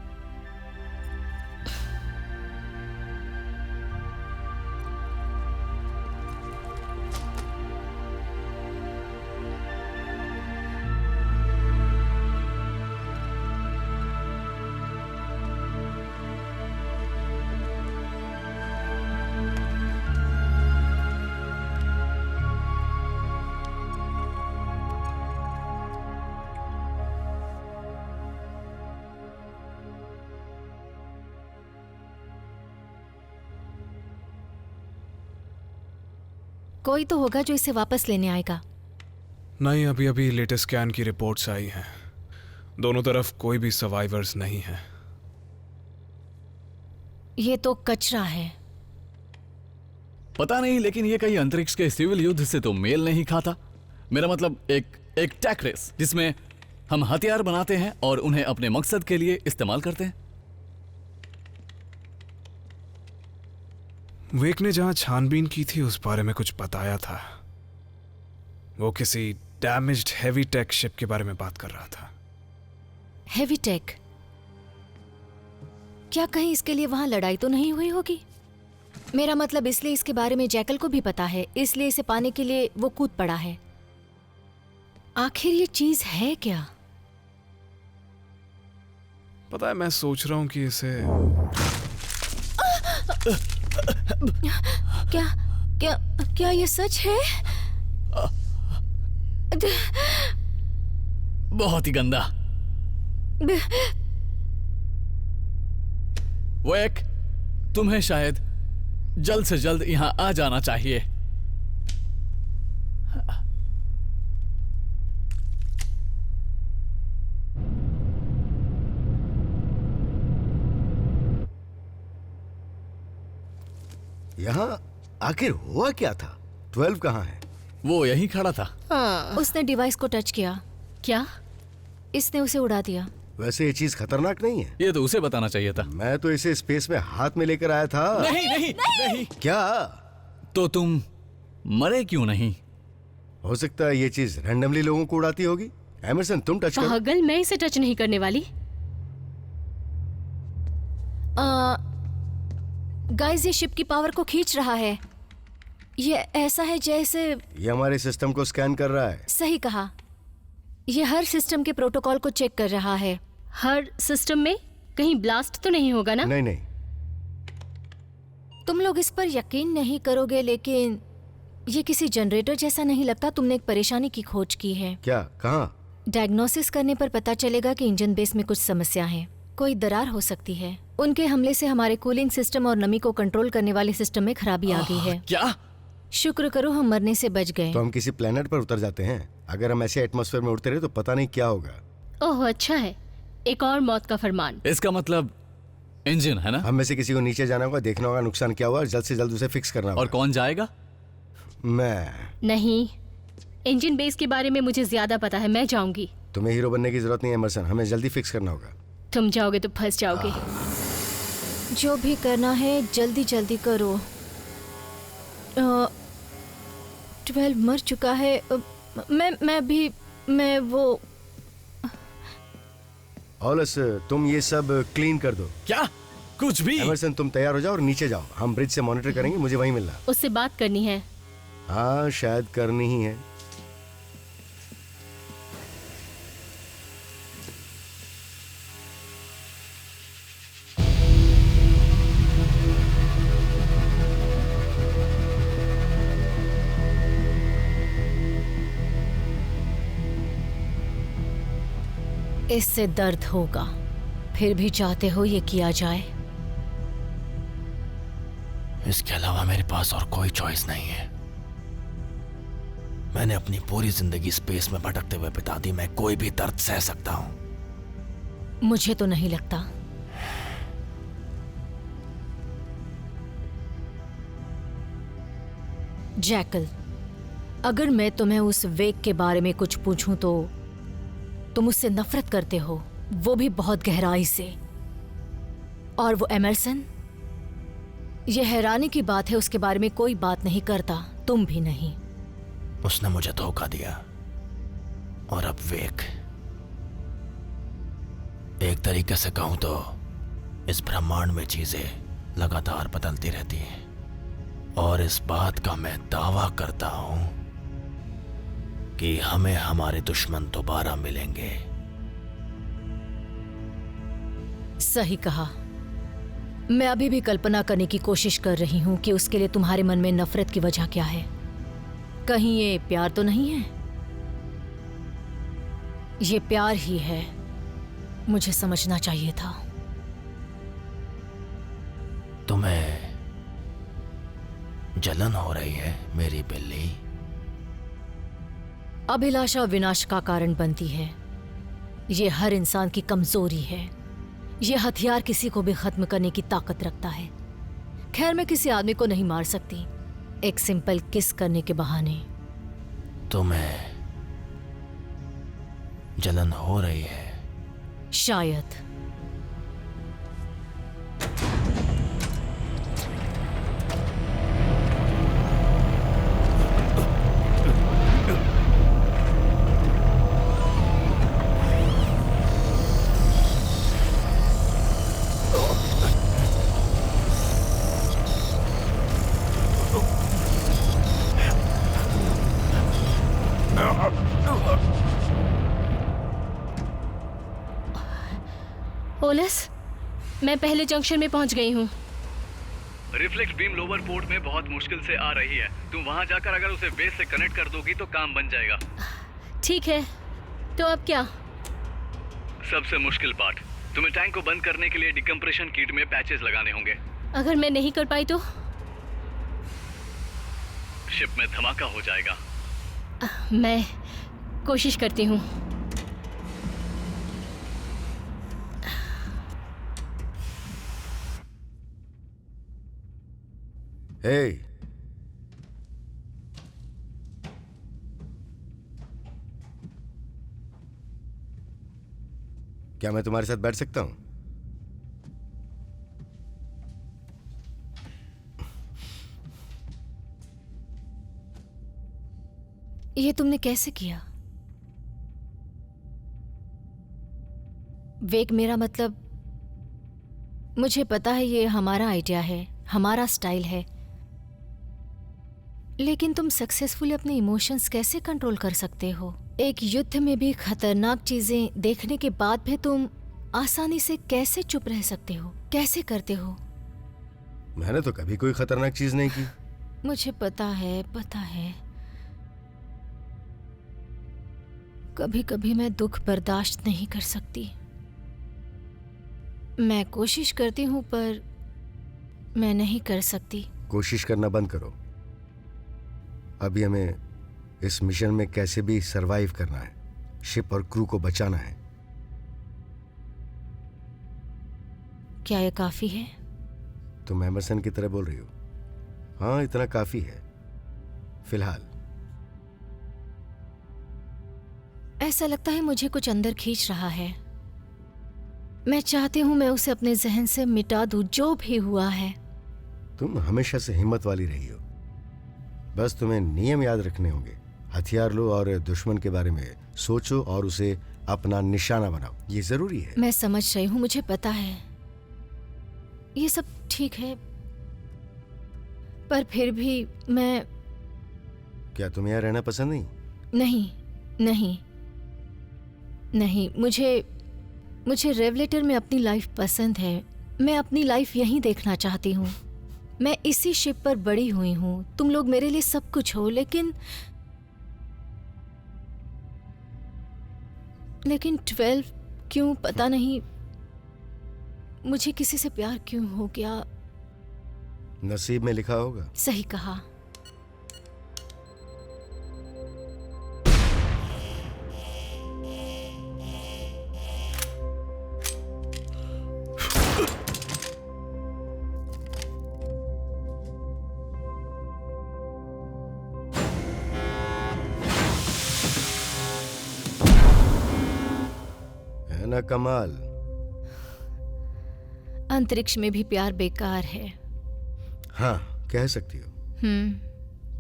Speaker 10: कोई तो होगा जो इसे वापस लेने आएगा।
Speaker 7: नहीं, अभी लेटेस्ट स्कैन की रिपोर्ट्स आई हैं। दोनों तरफ कोई भी सर्वाइवर्स नहीं है।
Speaker 10: ये तो कचरा है।
Speaker 6: पता नहीं, लेकिन ये कहीं अंतरिक्ष के सिविल युद्ध से तो मेल नहीं खाता। मेरा मतलब एक टैक रेस जिसमें हम हथियार बनाते हैं और उन्हें अपने मकसद के लिए इस्तेमाल करते हैं।
Speaker 7: वेक ने जहां छानबीन की थी उस बारे में कुछ बताया था। वो किसी डैमेज्ड हेवी टेक शिप के बारे में बात कर रहा था।
Speaker 10: Heavy take? क्या कहीं इसके लिए वहां लड़ाई तो नहीं हुई होगी? मेरा मतलब इसलिए इसके बारे में जैकल को भी पता है, इसलिए इसे पाने के लिए वो कूद पड़ा है। आखिर ये चीज है क्या?
Speaker 7: पता है, मैं सोच रहा हूं कि इसे
Speaker 10: क्या ये सच है?
Speaker 6: बहुत ही गंदा। वेक, तुम्हें शायद जल्द से जल्द यहां आ जाना चाहिए।
Speaker 3: यहाँ आखिर हुआ क्या था? 12 कहाँ है?
Speaker 6: वो यहीं खड़ा था।
Speaker 1: हाँ।
Speaker 10: उसने डिवाइस को टच किया,
Speaker 1: क्या?
Speaker 10: इसने उसे उड़ा दिया।
Speaker 3: वैसे ये चीज खतरनाक नहीं है?
Speaker 6: ये तो उसे बताना चाहिए था।
Speaker 3: मैं तो इसे स्पेस में हाथ में लेकर आया था।
Speaker 6: नहीं नहीं नहीं।
Speaker 3: क्या?
Speaker 6: तो तुम मरे क्यों नहीं?
Speaker 3: हो सकता है ये चीज रैंडमली लोगों को उड़ाती होगी। एमरसन तुम टच करो।
Speaker 1: पागल, मैं इसे टच नहीं करने वाली।
Speaker 10: गाइस, ये शिप की पावर को खींच रहा है। ये ऐसा है जैसे...
Speaker 3: ये हमारे सिस्टम को स्कैन कर रहा है।
Speaker 10: सही कहा। ये हर सिस्टम के प्रोटोकॉल को चेक कर रहा है।
Speaker 1: हर सिस्टम में? कहीं ब्लास्ट तो नहीं होगा ना?
Speaker 3: नहीं नहीं।
Speaker 10: तुम लोग इस पर यकीन नहीं करोगे, लेकिन ये किसी जनरेटर जैसा नहीं लगता। तुमने एक परेशानी की खोज की है।
Speaker 3: क्या? कहाँ?
Speaker 10: डायग्नोसिस करने पर पता चलेगा कि इंजन बेस में कुछ समस्या है। कोई दरार हो सकती है। उनके हमले से हमारे कूलिंग सिस्टम और नमी को कंट्रोल करने वाले सिस्टम में खराबी आ गई है।
Speaker 6: क्या?
Speaker 10: शुक्र करो हम मरने से बच गए।
Speaker 3: तो हम किसी प्लेनेट पर उतर जाते हैं। अगर हम ऐसे एटमॉस्फेयर में उड़ते रहे तो पता नहीं क्या होगा।
Speaker 1: ओह अच्छा है, एक और मौत का फरमान।
Speaker 6: इसका मतलब इंजन है ना?
Speaker 3: हम में से किसी को नीचे जाना होगा, देखना होगा नुकसान क्या हुआ और जल्द से जल्द उसे फिक्स करना होगा।
Speaker 6: और कौन जाएगा?
Speaker 3: मैं
Speaker 1: नहीं, इंजन बेस के बारे में मुझे ज्यादा पता है, मैं जाऊंगी।
Speaker 3: तुम्हें हीरो बनने की जरूरत नहीं है एमरसन, हमें जल्दी फिक्स करना होगा।
Speaker 1: तुम जाओगे तो फंस जाओगे।
Speaker 10: जो भी करना है जल्दी जल्दी करो। 12 मर चुका है। मैं वो...
Speaker 3: ऑलस तुम ये सब क्लीन कर दो।
Speaker 6: क्या? कुछ भी?
Speaker 3: एमरसन तुम तैयार हो जाओ और नीचे जाओ। हम ब्रिज से मॉनिटर करेंगे, मुझे वहीं मिलना।
Speaker 1: उससे बात करनी है।
Speaker 3: हाँ शायद करनी ही है।
Speaker 10: इससे दर्द होगा, फिर भी चाहते हो ये किया जाए?
Speaker 8: इसके अलावा मेरे पास और कोई चॉइस नहीं है। मैंने अपनी पूरी जिंदगी स्पेस में भटकते हुए बिता दी। मैं कोई भी दर्द सह सकता हूं।
Speaker 10: मुझे तो नहीं लगता। जैकल, अगर मैं तुम्हें उस वेग के बारे में कुछ पूछूं तो तुम उससे नफरत करते हो, वो भी बहुत गहराई से। और वो एमरसन, ये हैरानी की बात है, उसके बारे में कोई बात नहीं करता, तुम भी नहीं।
Speaker 8: उसने मुझे धोखा दिया और अब वेग। एक तरीके से कहूं तो इस ब्रह्मांड में चीजें लगातार बदलती रहती हैं और इस बात का मैं दावा करता हूं कि हमें हमारे दुश्मन दोबारा मिलेंगे।
Speaker 10: सही कहा। मैं अभी भी कल्पना करने की कोशिश कर रही हूं कि उसके लिए तुम्हारे मन में नफरत की वजह क्या है। कहीं ये प्यार तो नहीं है? ये प्यार ही है। मुझे समझना चाहिए था।
Speaker 8: तुम्हें जलन हो रही है मेरी बिल्ली?
Speaker 10: अभिलाषा विनाश का कारण बनती है। ये हर इंसान की कमजोरी है। ये हथियार किसी को भी खत्म करने की ताकत रखता है। खैर, मैं किसी आदमी को नहीं मार सकती एक सिंपल किस करने के बहाने।
Speaker 8: तुम्हें जलन हो रही है?
Speaker 10: शायद।
Speaker 1: ओलस, मैं पहले जंक्शन में पहुंच गई हूँ।
Speaker 6: रिफ्लेक्स बीम लोअर पोर्ट में बहुत मुश्किल से आ रही है। तुम वहां जाकर अगर उसे बेस से कनेक्ट कर दोगी तो काम बन जाएगा।
Speaker 1: ठीक है, तो अब क्या?
Speaker 6: सबसे मुश्किल पार्ट, तुम्हें टैंक को बंद करने के लिए डिकम्प्रेशन किट में पैचेस लगाने होंगे।
Speaker 1: अगर मैं नहीं कर पाई तो?
Speaker 6: शिप में धमाका हो जाएगा।
Speaker 1: मैं कोशिश करती हूँ।
Speaker 3: हे, क्या मैं तुम्हारे साथ बैठ सकता हूँ?
Speaker 10: ये तुमने कैसे किया? वेग, मेरा मतलब, मुझे पता है ये हमारा आइडिया है, हमारा स्टाइल है, लेकिन तुम सक्सेसफुली अपने इमोशंस कैसे कंट्रोल कर सकते हो? एक युद्ध में भी खतरनाक चीजें देखने के बाद भी तुम आसानी से कैसे चुप रह सकते हो? कैसे करते हो?
Speaker 3: मैंने तो कभी कोई खतरनाक चीज नहीं की।
Speaker 10: मुझे पता है, पता है। कभी कभी मैं दुख बर्दाश्त नहीं कर सकती। मैं कोशिश करती हूँ पर मैं नहीं कर सकती।
Speaker 3: कोशिश करना बंद करो। अभी हमें इस मिशन में कैसे भी सरवाइव करना है, शिप और क्रू को बचाना है।
Speaker 10: क्या ये काफी है?
Speaker 3: तुम एमरसन की तरह बोल रही हो? हाँ, इतना काफी है फिलहाल।
Speaker 10: ऐसा लगता है मुझे कुछ अंदर खींच रहा है। मैं चाहती हूँ मैं उसे अपने जहन से मिटा दूं, जो भी हुआ है।
Speaker 3: तुम हमेशा से हिम्मत वाली रही हो। बस तुम्हें नियम याद रखने होंगे। हथियार लो और दुश्मन के बारे में सोचो और उसे अपना निशाना बनाओ। ये जरूरी है।
Speaker 10: मैं समझ रही हूँ, मुझे पता है ये सब ठीक है, पर फिर भी मैं...
Speaker 3: क्या तुम्हें यहाँ रहना पसंद नहीं?
Speaker 10: नहीं नहीं नहीं, मुझे रेवलेटर में अपनी लाइफ पसंद है। मैं अपनी लाइफ यहीं देखना चाहती हूँ। मैं इसी शिप पर बड़ी हुई हूँ। तुम लोग मेरे लिए सब कुछ हो, लेकिन 12 क्यों पता नहीं, मुझे किसी से प्यार क्यों हो गया।
Speaker 3: नसीब में लिखा होगा।
Speaker 10: सही कहा।
Speaker 3: है ना कमाल?
Speaker 10: अंतरिक्ष में भी प्यार बेकार है।
Speaker 3: हाँ, कह सकती हो।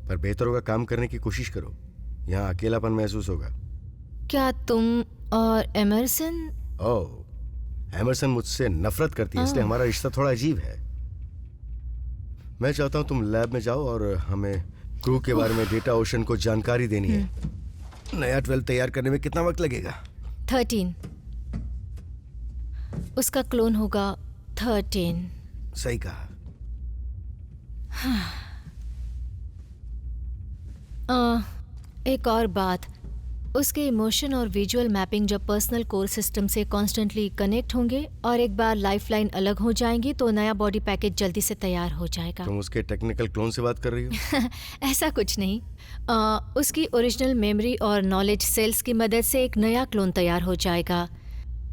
Speaker 3: पर बेहतर होगा काम करने की कोशिश करो। यहाँ अकेलापन महसूस होगा।
Speaker 10: क्या तुम और एमरसन?
Speaker 3: ओह, एमरसन मुझसे नफरत करती है, इसलिए हमारा रिश्ता थोड़ा अजीब है। मैं चाहता हूँ तुम लैब में जाओ और हमें क्रू के बारे में डेटा ओशन को जानकारी देनी है। नया 12 तैयार करने में कितना वक्त लगेगा?
Speaker 10: 13। उसका क्लोन होगा 13।
Speaker 3: सही कहा।
Speaker 10: एक और बात, उसके इमोशन और विजुअल मैपिंग जब पर्सनल कोर सिस्टम से कॉन्स्टेंटली कनेक्ट होंगे और एक बार लाइफलाइन अलग हो जाएंगी तो नया बॉडी पैकेज जल्दी से तैयार हो जाएगा।
Speaker 3: तुम उसके टेक्निकल क्लोन से बात कर रही हो?
Speaker 10: ऐसा कुछ नहीं। उसकी ओरिजिनल मेमोरी और नॉलेज सेल्स की मदद से एक नया क्लोन तैयार हो जाएगा।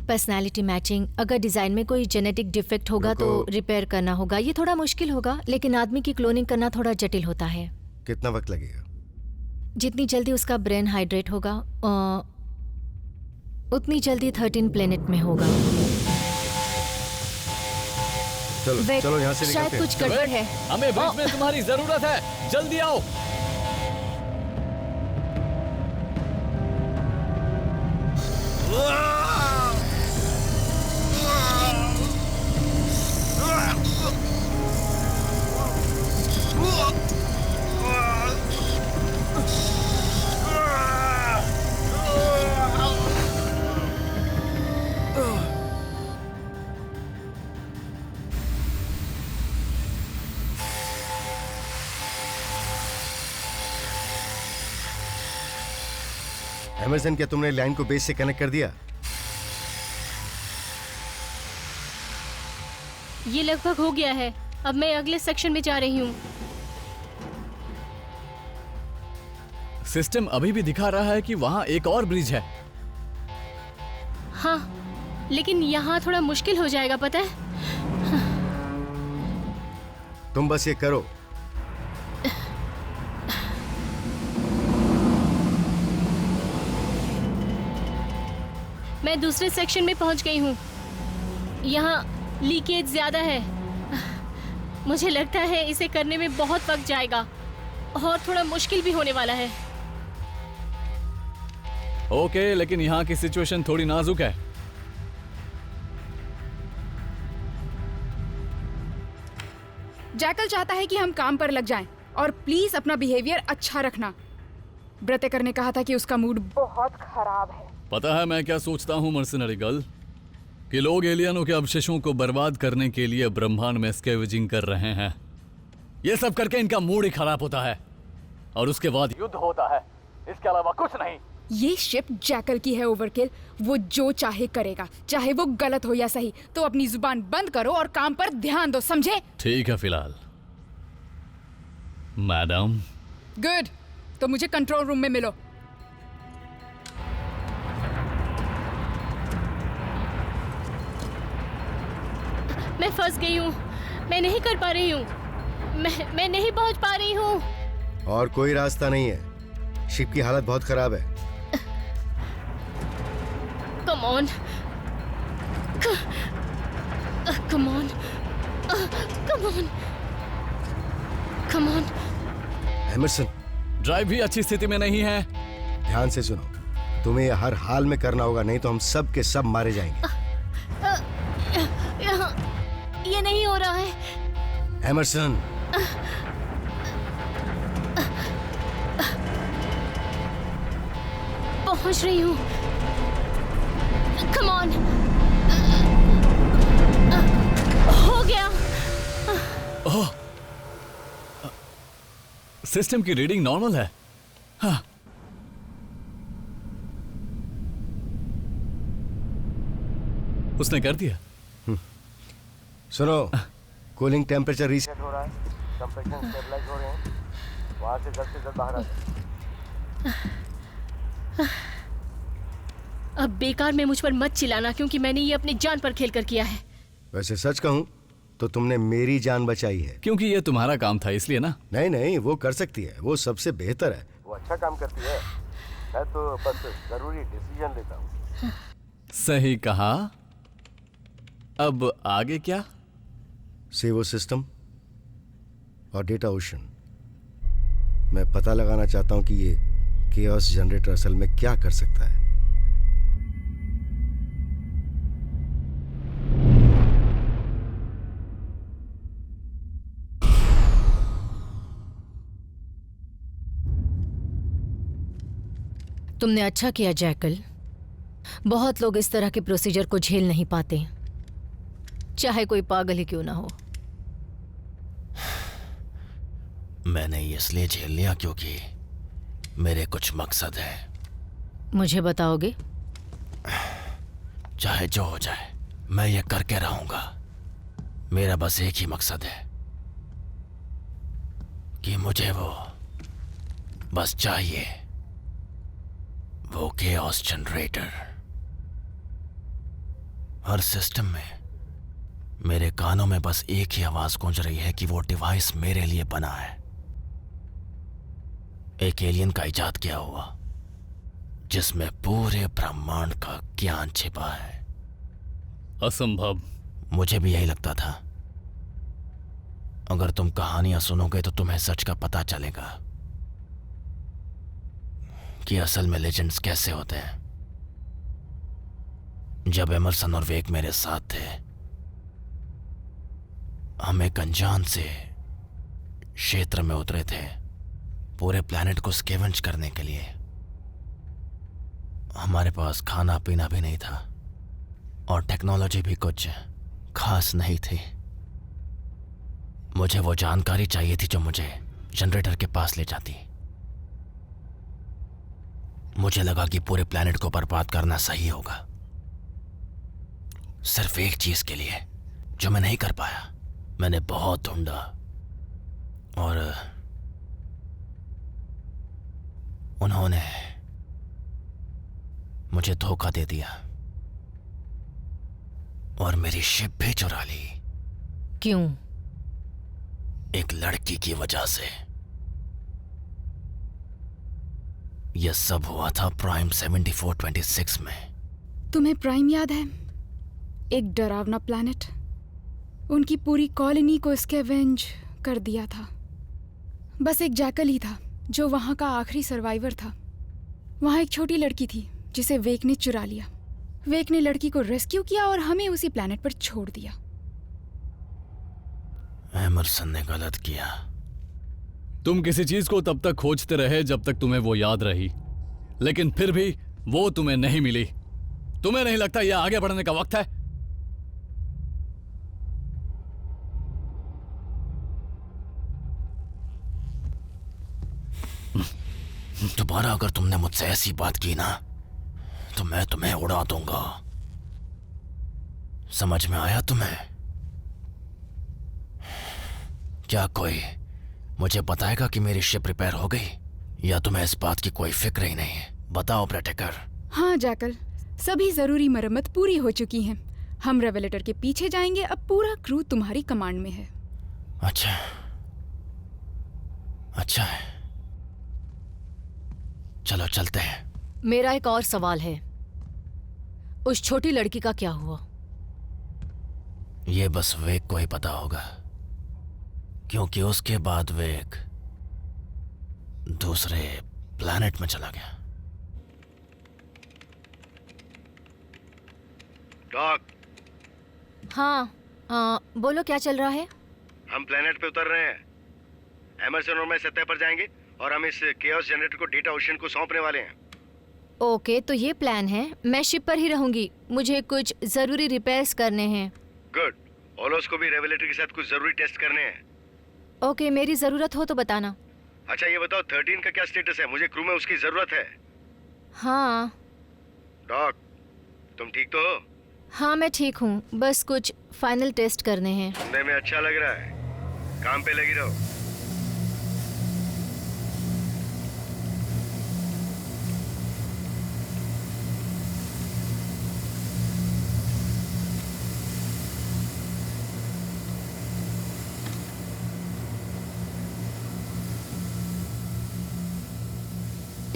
Speaker 10: पर्सनालिटी मैचिंग, अगर डिजाइन में कोई जेनेटिक डिफेक्ट होगा तो रिपेयर करना होगा। ये थोड़ा मुश्किल होगा, लेकिन आदमी की क्लोनिंग करना थोड़ा जटिल होता है।
Speaker 3: कितना वक्त लगेगा?
Speaker 10: जितनी जल्दी उसका ब्रेन हाइड्रेट होगा उतनी जल्दी 13 प्लेनेट में होगा।
Speaker 3: चलो चलो यहाँ से निकलते
Speaker 10: शायद
Speaker 3: हैं।
Speaker 10: कुछ गड़बड़ है।
Speaker 6: हमें बीच में तुम्हारी जरूरत है, जल्दी आओ।
Speaker 3: एमरसन, क्या तुमने लाइन को बेस से कनेक्ट कर दिया?
Speaker 1: ये लगभग हो गया है। अब मैं अगले सेक्शन में जा रही हूँ।
Speaker 6: सिस्टम अभी भी दिखा रहा है कि वहाँ एक और ब्रिज है।
Speaker 1: हाँ, लेकिन यहाँ थोड़ा मुश्किल हो जाएगा, पता है?
Speaker 3: तुम बस ये करो।
Speaker 1: मैं दूसरे सेक्शन में पहुंच गई हूँ। यहाँ लीकेज ज्यादा है। मुझे लगता है इसे करने में बहुत वक्त जाएगा और थोड़ा मुश्किल भी होने वाला है।
Speaker 6: ओके, लेकिन यहाँ की सिचुएशन थोड़ी नाजुक है।
Speaker 9: जैकल चाहता है कि हम काम पर लग जाएं और प्लीज अपना बिहेवियर अच्छा रखना। ब्रतेकर ने कहा था कि उसका मूड बहुत खराब है।
Speaker 6: पता है मैं क्या सोचता हूँ मर्सिनरी गर्ल, कि लोग एलियनों के अवशेषों को बर्बाद करने के लिए ब्रह्मांड में स्कैवेजिंग कर रहे हैं। ये सब करके इनका मूड ही खराब होता है और उसके बाद
Speaker 5: युद्ध होता है, इसके अलावा कुछ नहीं।
Speaker 9: ये शिप जैकल की है ओवरकिल। वो जो चाहे करेगा, चाहे वो गलत हो या सही। तो अपनी जुबान बंद करो और काम पर ध्यान दो, समझे?
Speaker 6: ठीक है फिलहाल मैडम।
Speaker 9: गुड, तो मुझे कंट्रोल रूम में मिलो।
Speaker 1: मैं फंस गई हूँ, मैं नहीं कर पा रही हूँ, मैं नहीं पहुँच पा रही हूँ।
Speaker 3: और कोई रास्ता नहीं है, शिप की हालत बहुत खराब है।
Speaker 1: Come on. Come on. Come on. Come on.
Speaker 3: Emerson,
Speaker 6: drive भी अच्छी स्थिति में नहीं है।
Speaker 3: ध्यान से सुनो, तुम्हें ये हर हाल में करना होगा, नहीं तो हम सब के सब मारे जाएंगे।
Speaker 1: ये नहीं हो रहा है।
Speaker 3: एमरसन,
Speaker 1: पहुंच रही हूँ। Come on. हो गया।
Speaker 6: ओह, सिस्टम की रीडिंग नॉर्मल है। हाँ। उसने कर दिया।
Speaker 3: सुनो, कूलिंग टेम्परेचर रीसेट हो रहा है, कंप्रेशन स्टेबलाइज हो रहे हैं, वहां से जल्द बाहर आ जाओ।
Speaker 1: अब बेकार में मुझ पर मत चिल्लाना, क्योंकि मैंने ये अपनी जान पर खेल कर किया है।
Speaker 3: वैसे सच कहूं तो तुमने मेरी जान बचाई है।
Speaker 6: क्योंकि ये तुम्हारा काम था इसलिए ना।
Speaker 3: नहीं नहीं, वो कर सकती है, वो सबसे बेहतर है, वो अच्छा काम करती है। मैं तो बस जरूरी डिसीजन लेता हूँ।
Speaker 6: सही कहा। अब आगे क्या?
Speaker 3: सेवो सिस्टम और डेटा ओशन। मैं पता लगाना चाहता हूँ कि ये केओस जनरेटर असल में क्या कर सकता है।
Speaker 10: तुमने अच्छा किया जैकल। बहुत लोग इस तरह के प्रोसीजर को झेल नहीं पाते, चाहे कोई पागल ही क्यों ना हो।
Speaker 8: मैंने इसलिए झेल लिया क्योंकि मेरे कुछ मकसद है।
Speaker 10: मुझे बताओगे?
Speaker 8: चाहे जो हो जाए, मैं ये करके रहूंगा। मेरा बस एक ही मकसद है कि मुझे वो बस चाहिए, वो केओस जनरेटर। हर सिस्टम में मेरे कानों में बस एक ही आवाज गूंज रही है कि वो डिवाइस मेरे लिए बना है। एक एलियन का इजाद किया हुआ, जिसमें पूरे ब्रह्मांड का ज्ञान छिपा है।
Speaker 6: असंभव।
Speaker 8: मुझे भी यही लगता था। अगर तुम कहानियां सुनोगे तो तुम्हें सच का पता चलेगा कि असल में लेजेंड्स कैसे होते हैं। जब एमरसन और वेक मेरे साथ थे, हम एक अनजान से क्षेत्र में उतरे थे पूरे प्लैनेट को स्कैवेंज करने के लिए। हमारे पास खाना पीना भी नहीं था और टेक्नोलॉजी भी कुछ खास नहीं थी। मुझे वो जानकारी चाहिए थी जो मुझे जनरेटर के पास ले जाती। मुझे लगा कि पूरे प्लैनेट को बर्बाद करना सही होगा, सिर्फ एक चीज के लिए जो मैं नहीं कर पाया। मैंने बहुत ढूंढा और उन्होंने मुझे धोखा दे दिया और मेरी शिप भी चुरा ली।
Speaker 10: क्यों?
Speaker 8: एक लड़की की वजह से। यह सब हुआ था प्राइम 7426 में।
Speaker 9: तुम्हें प्राइम याद है? एक डरावना प्लैनेट। उनकी पूरी कॉलोनी को स्कैवेंज कर दिया था। बस एक जैकल ही था जो वहाँ का आखिरी सर्वाइवर था। वहाँ एक छोटी लड़की थी जिसे वेक ने चुरा लिया। वेक ने लड़की को रेस्क्यू किया और हमें उसी प्लैनेट पर छोड़ दिया।
Speaker 8: एमरसन ने गलत किया।
Speaker 6: तुम किसी चीज को तब तक खोजते रहे जब तक तुम्हें वो याद रही, लेकिन फिर भी वो तुम्हें नहीं मिली। तुम्हें नहीं लगता यह आगे बढ़ने का वक्त है?
Speaker 8: दोबारा अगर तुमने मुझसे ऐसी बात की ना तो मैं तुम्हें उड़ा दूंगा। समझ में आया तुम्हें? क्या कोई मुझे बताएगा कि मेरी शिप रिपेयर हो गई, या तुम्हें इस बात की कोई फिक्र ही नहीं है? बताओ ब्रेटेकर।
Speaker 9: हाँ जैकल, सभी जरूरी मरम्मत पूरी हो चुकी हैं। हम रेवलेटर के पीछे जाएंगे। अब पूरा क्रू तुम्हारी कमांड में है।
Speaker 8: अच्छा अच्छा है, चलो चलते हैं।
Speaker 10: मेरा एक और सवाल है, उस छोटी लड़की का क्या हुआ?
Speaker 8: ये बस वेक को ही पता होगा, क्योंकि उसके बाद वेक दूसरे प्लैनेट में चला गया।
Speaker 2: डॉक,
Speaker 10: हाँ, बोलो क्या चल रहा है?
Speaker 2: हम प्लेनेट पे उतर रहे हैं। एमरसन और मैं सतह पर जाएंगे और हम इस केओस जनरेटर को डेटा ओशन को सौंपने वाले हैं।
Speaker 10: ओके, तो ये प्लान है। मैं शिप पर ही रहूंगी। मुझे कुछ जरूरी रिपेयर्स करने हैं।
Speaker 2: गुड। ओलोस को भी रेवलेटर के साथ कुछ जरूरी टेस्ट करने हैं।
Speaker 10: ओके, मेरी जरूरत हो तो बताना।
Speaker 2: अच्छा ये बताओ 13 का क्या स्टेटस है? मुझे क्रू में उसकी जरूरत है।
Speaker 10: हाँ
Speaker 2: डॉक, तुम ठीक तो हो?
Speaker 10: हाँ, मैं ठीक हूँ, बस कुछ फाइनल टेस्ट करने हैं।
Speaker 2: सुनने में अच्छा लग रहा है। काम पे लगी रहो।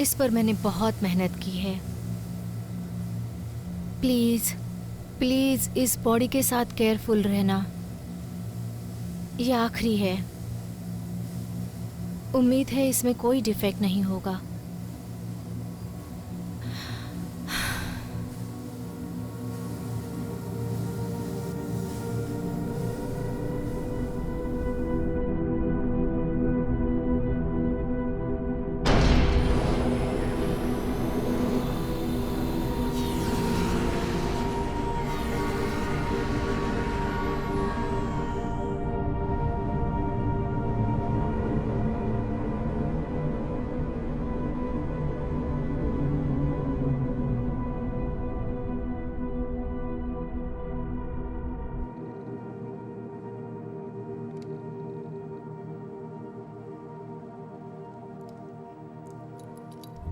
Speaker 10: इस पर मैंने बहुत मेहनत की है। प्लीज प्लीज इस बॉडी के साथ केयरफुल रहना। ये आखिरी है। उम्मीद है इसमें कोई डिफेक्ट नहीं होगा।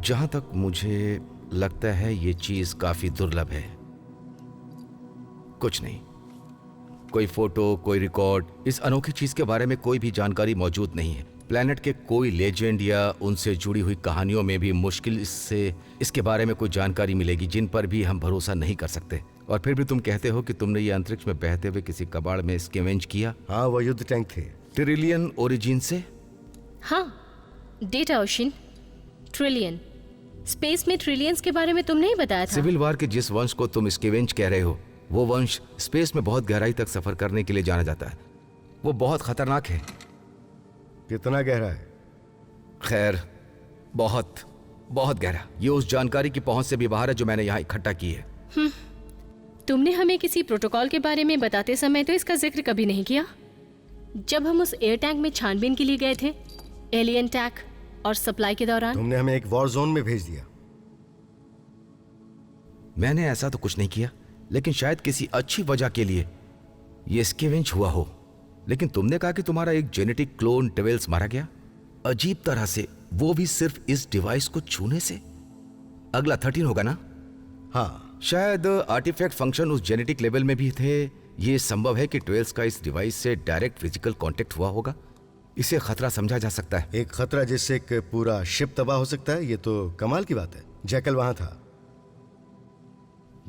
Speaker 11: जहां तक मुझे लगता है ये चीज काफी दुर्लभ है। कुछ नहीं, कोई फोटो, कोई रिकॉर्ड, इस अनोखी चीज के बारे में कोई भी जानकारी मौजूद नहीं है। प्लैनेट के कोई लेजेंड या उनसे जुड़ी हुई कहानियों में भी मुश्किल से इसके बारे में कोई जानकारी मिलेगी जिन पर भी हम भरोसा नहीं कर सकते। और फिर भी तुम कहते हो कि तुमने ये अंतरिक्ष में बहते हुए किसी कबाड़ में स्कैवेंज किया?
Speaker 3: हाँ, वो युद्ध टैंक थे।
Speaker 11: ट्रिलियन ओरिजिन से?
Speaker 1: हाँ, डेटा ओशन, ट्रिलियन। स्पेस में ट्रिलियंस के बारे में तुमने ही बताया था।
Speaker 11: सिविल वॉर के जिस वंश को तुम स्कैवेंज कह रहे हो, वो वंश स्पेस में बहुत गहराई तक सफर करने के लिए जाना जाता है। वो बहुत खतरनाक है।
Speaker 3: कितना गहरा है?
Speaker 11: खैर, बहुत बहुत गहरा। ये उस जानकारी की पहुंच से भी बाहर है जो मैंने यहाँ इकट्ठा की है।
Speaker 1: तुमने हमें किसी प्रोटोकॉल के बारे में बताते समय तो इसका जिक्र कभी नहीं किया। जब हम उस एयर टैंक में छानबीन के लिए गए थे, एलियन टैक और सप्लाई के दौरान,
Speaker 3: तुमने हमें एक वॉर जोन में भेज दिया।
Speaker 11: मैंने ऐसा तो कुछ नहीं किया, लेकिन शायद किसी अच्छी वजह के लिए ये स्कैवेंज हुआ हो। लेकिन तुमने कहा कि तुम्हारा एक जेनेटिक क्लोन टेवेल्स मारा गया, अजीब तरह से, वो भी सिर्फ इस डिवाइस को छूने से। अगला 13 होगा ना?
Speaker 3: हाँ,
Speaker 11: शायद आर्टिफैक्ट फंक्शन उस जेनेटिक लेवल में भी थे। ये संभव है कि टेवेल्स का इस डिवाइस से डायरेक्ट फिजिकल कांटेक्ट हुआ होगा। इसे खतरा समझा जा सकता है।
Speaker 3: एक खतरा जिससे एक पूरा शिप तबाह हो सकता है, ये तो कमाल की बात है। जैकल वहां था।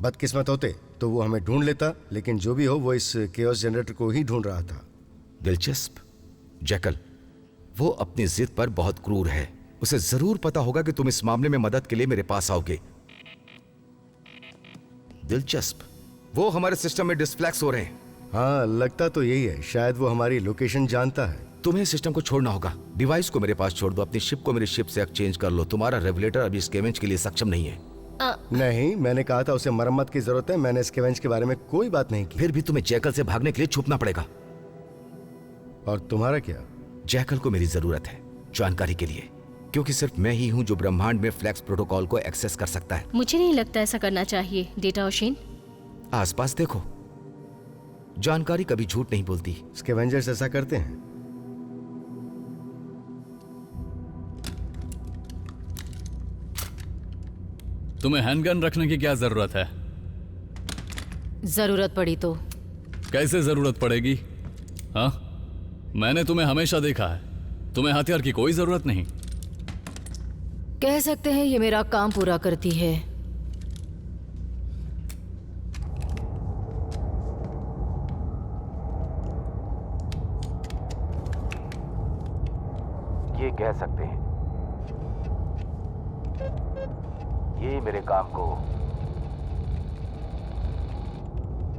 Speaker 3: बदकिस्मत होते तो वो हमें ढूंढ लेता, लेकिन जो भी हो वो इस केओस जनरेटर को ही ढूंढ रहा था।
Speaker 11: दिलचस्प। जैकल, वो अपनी जिद पर बहुत क्रूर है। उसे जरूर पता होगा कि तुम इस मामले में मदद के लिए मेरे पास आओगे। दिलचस्प। वो हमारे सिस्टम में डिस्फ्लैक्स हो रहे हैं।
Speaker 3: हाँ, लगता तो यही है। शायद वो हमारी लोकेशन जानता है।
Speaker 11: तुम्हें सिस्टम को छोड़ना होगा। डिवाइस को मेरे पास छोड़ दो। अपनी शिप को मेरी शिप से एक्सचेंज कर लो। तुम्हारा रेगुलेटर अभी स्कैवेंज के लिए सक्षम नहीं है।
Speaker 3: नहीं, मैंने कहा था उसे मरम्मत की जरूरत है। मैंने स्कैवेंज के बारे में कोई बात नहीं की।
Speaker 11: फिर भी तुम्हें जैकल से भागने के लिए छुपना पड़ेगा।
Speaker 3: और तुम्हारा क्या?
Speaker 11: जैकल को मेरी जरूरत है जानकारी के लिए, क्योंकि सिर्फ मैं ही हूं जो ब्रह्मांड में फ्लैक्स प्रोटोकॉल को एक्सेस कर सकता है।
Speaker 1: मुझे नहीं लगता ऐसा करना चाहिए डेटा ओशिन।
Speaker 11: आसपास देखो, जानकारी कभी झूठ नहीं बोलती।
Speaker 3: स्कैवेंजर्स ऐसा करते हैं।
Speaker 6: तुम्हें हैंडगन रखने की क्या जरूरत है?
Speaker 10: जरूरत पड़ी तो?
Speaker 6: कैसे जरूरत पड़ेगी? हाँ, मैंने तुम्हें हमेशा देखा है। तुम्हें हथियार की कोई जरूरत नहीं।
Speaker 10: कह सकते हैं ये मेरा काम पूरा करती है।
Speaker 11: ये कह सकते हैं ये मेरे काम को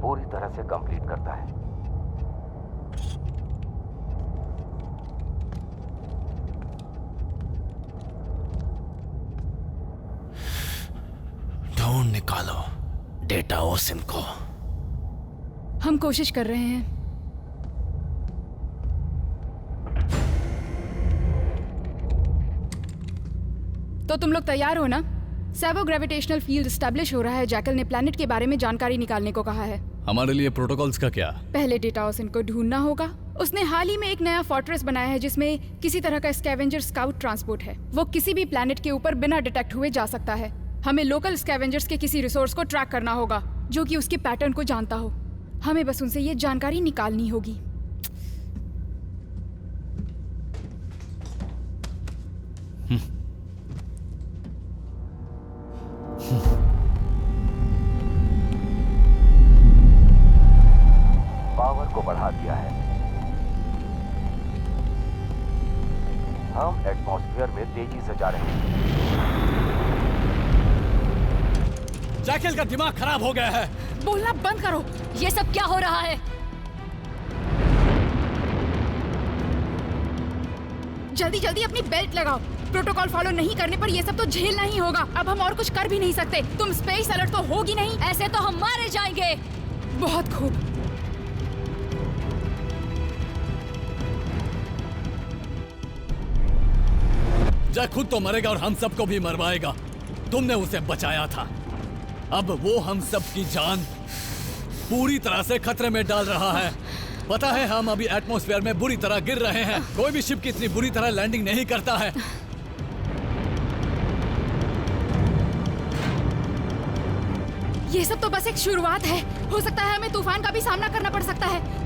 Speaker 11: पूरी तरह से कंप्लीट करता है।
Speaker 8: ढूंढ निकालो डेटा ओसिन को।
Speaker 9: हम कोशिश कर रहे हैं। तो तुम लोग तैयार हो ना? सेवो ग्रेविटेशनल फील्ड एस्टेब्लिश हो रहा है। जैकल ने प्लैनेट के बारे में जानकारी निकालने को कहा है।
Speaker 6: हमारे लिए प्रोटोकॉल्स का क्या?
Speaker 9: पहले डेटा ओसिन को ढूंढना होगा। उसने हाल ही में एक नया फोर्ट्रेस बनाया है जिसमें किसी तरह का स्कैवेंजर स्काउट ट्रांसपोर्ट है। वो किसी भी प्लैनेट के ऊपर बिना डिटेक्ट हुए जा सकता है। हमें लोकल स्कैवेंजर्स के किसी रिसोर्स को ट्रैक करना होगा जो कि उसके पैटर्न को जानता हो। हमें बस उनसे ये जानकारी निकालनी होगी।
Speaker 11: पावर को बढ़ा दिया है। हम एटमॉस्फेयर में तेजी से जा रहे हैं।
Speaker 6: जैकल का दिमाग खराब हो गया है।
Speaker 9: बोलना बंद करो।
Speaker 10: ये सब क्या हो रहा है?
Speaker 9: जल्दी जल्दी अपनी बेल्ट लगाओ। प्रोटोकॉल फॉलो नहीं करने पर ये सब तो झेलना ही होगा। अब हम और कुछ कर भी नहीं सकते। तुम स्पेस अलर्ट तो होगी नहीं।
Speaker 10: ऐसे तो हम मारे जाएंगे।
Speaker 9: बहुत खूब।
Speaker 6: जैक खुद तो मरेगा और हम सबको भी मरवाएगा। तुमने उसे बचाया था। अब वो हम सब की जान पूरी तरह से खतरे में डाल रहा है। पता है, हम अभी एटमॉस्फेयर में बुरी तरह गिर रहे हैं। कोई भी शिप की इतनी बुरी तरह लैंडिंग नहीं करता है।
Speaker 9: ये सब तो बस एक शुरुआत है। हो सकता है हमें तूफान का भी सामना करना पड़ सकता है।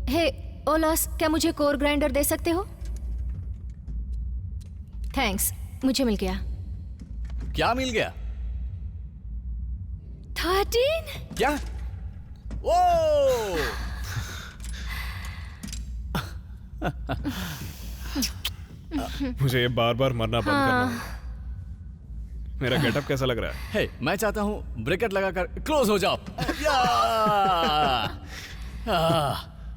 Speaker 10: हे ओलास, क्या मुझे कोर ग्राइंडर दे सकते हो? थैंक्स, मुझे मिल गया।
Speaker 6: क्या मिल गया?
Speaker 10: 13?
Speaker 6: क्या? ओ!
Speaker 7: मुझे ये बार बार मरना बंद करना होगा। मेरा गेटअप कैसा लग रहा है?
Speaker 6: हे, मैं चाहता हूँ ब्रेकेट लगाकर क्लोज हो जाओ।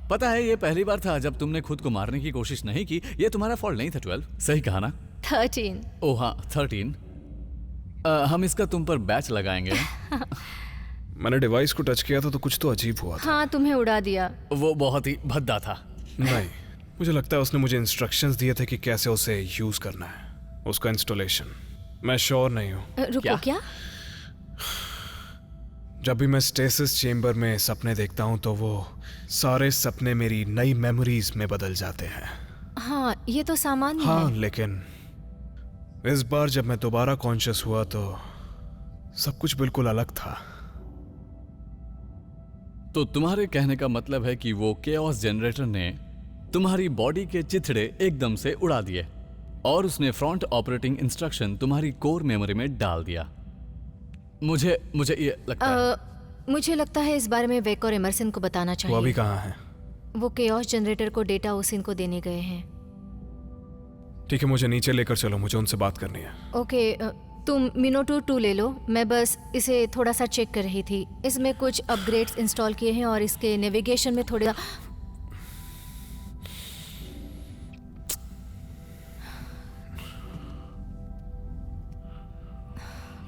Speaker 6: पता है, ये पहली बार था जब तुमने खुद को मारने की कोशिश नहीं की। ये तुम्हारा फॉल्ट नहीं था। 12 सही कहा ना?
Speaker 10: 13।
Speaker 6: ओह हाँ, 13। हम इसका तुम पर बैच लगाएंगे।
Speaker 7: मैंने डिवाइस को टच किया था तो कुछ तो अजीब हुआ था।
Speaker 10: हाँ, तुम्हें उड़ा दिया।
Speaker 6: वो बहुत ही भद्दा था।
Speaker 7: नहीं, मुझे लगता है उसने मुझे इंस्ट्रक्शंस दिए थे कि कैसे उसे यूज करना है। उसका इंस्टॉलेशन मैं श्योर नहीं हूँ।
Speaker 10: रुको, क्या?
Speaker 7: जब भी मैं स्टेसिस चेम्बर में सपने देखता हूँ तो वो सारे सपने मेरी नई मेमोरीज में बदल जाते हैं।
Speaker 10: हाँ, ये तो सामान्य है।
Speaker 7: हाँ, लेकिन इस बार जब मैं दोबारा कॉन्शियस हुआ तो सब कुछ बिल्कुल अलग था।
Speaker 6: तो तुम्हारे कहने का मतलब है कि वो केओस जनरेटर ने तुम्हारी बॉडी के चिथड़े एकदम से उड़ा दिए और उसने फ्रंट ऑपरेटिंग इंस्ट्रक्शन तुम्हारी कोर मेमोरी में डाल दिया। मुझे ये लगता है
Speaker 10: मुझे लगता है इस बारे में वेक और एमरसन को बताना चाहिए।
Speaker 7: वो अभी कहाँ है?
Speaker 10: वो केओस जनरेटर को डेटा ओसिन को देने गए हैं।
Speaker 7: ठीक है, मुझे नीचे लेकर चलो, मुझे उनसे बात करनी है।
Speaker 10: ओके, तुम मिनोटो 2 ले लो। मैं बस इसे थोड़ा सा चेक कर रही थी। इसमें कुछ अपग्रेड्स इंस्टॉल किए हैं और इसके नेविगेशन में थोड़ा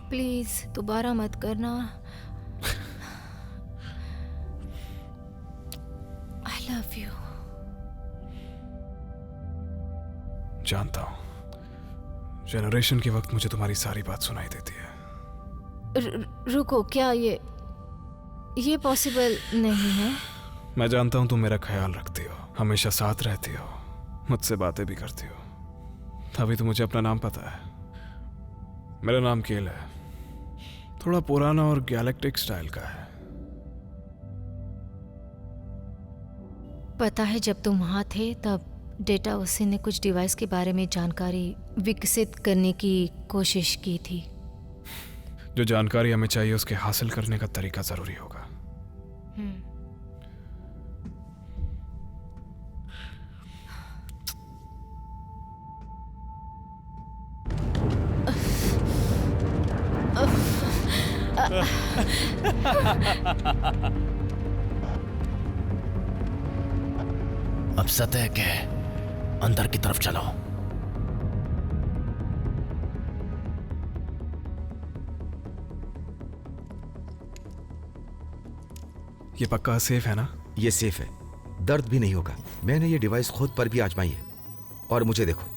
Speaker 10: प्लीज दोबारा मत करना। I love you.
Speaker 7: जानता हूं जनरेशन के वक्त मुझे तुम्हारी सारी बात सुनाई देती है।
Speaker 10: रुको, क्या ये पॉसिबल नहीं है?
Speaker 7: मैं जानता हूं तुम मेरा ख्याल रखती हो, हमेशा साथ रहती हो, मुझसे बातें भी करती हो। अभी तो मुझे अपना नाम पता है। मेरा नाम केल है, थोड़ा पुराना और गैलेक्टिक स्टाइल का है।
Speaker 10: पता है, जब तुम वहां थे तब डेटा ओसिन ने कुछ डिवाइस के बारे में जानकारी विकसित करने की कोशिश की थी।
Speaker 7: जो जानकारी हमें चाहिए उसके हासिल करने का तरीका जरूरी होगा।
Speaker 8: अब सतह के अंदर की तरफ चलो।
Speaker 7: ये पक्का सेफ है ना?
Speaker 11: ये सेफ है, दर्द भी नहीं होगा। मैंने ये डिवाइस खुद पर भी आजमाई है और मुझे देखो,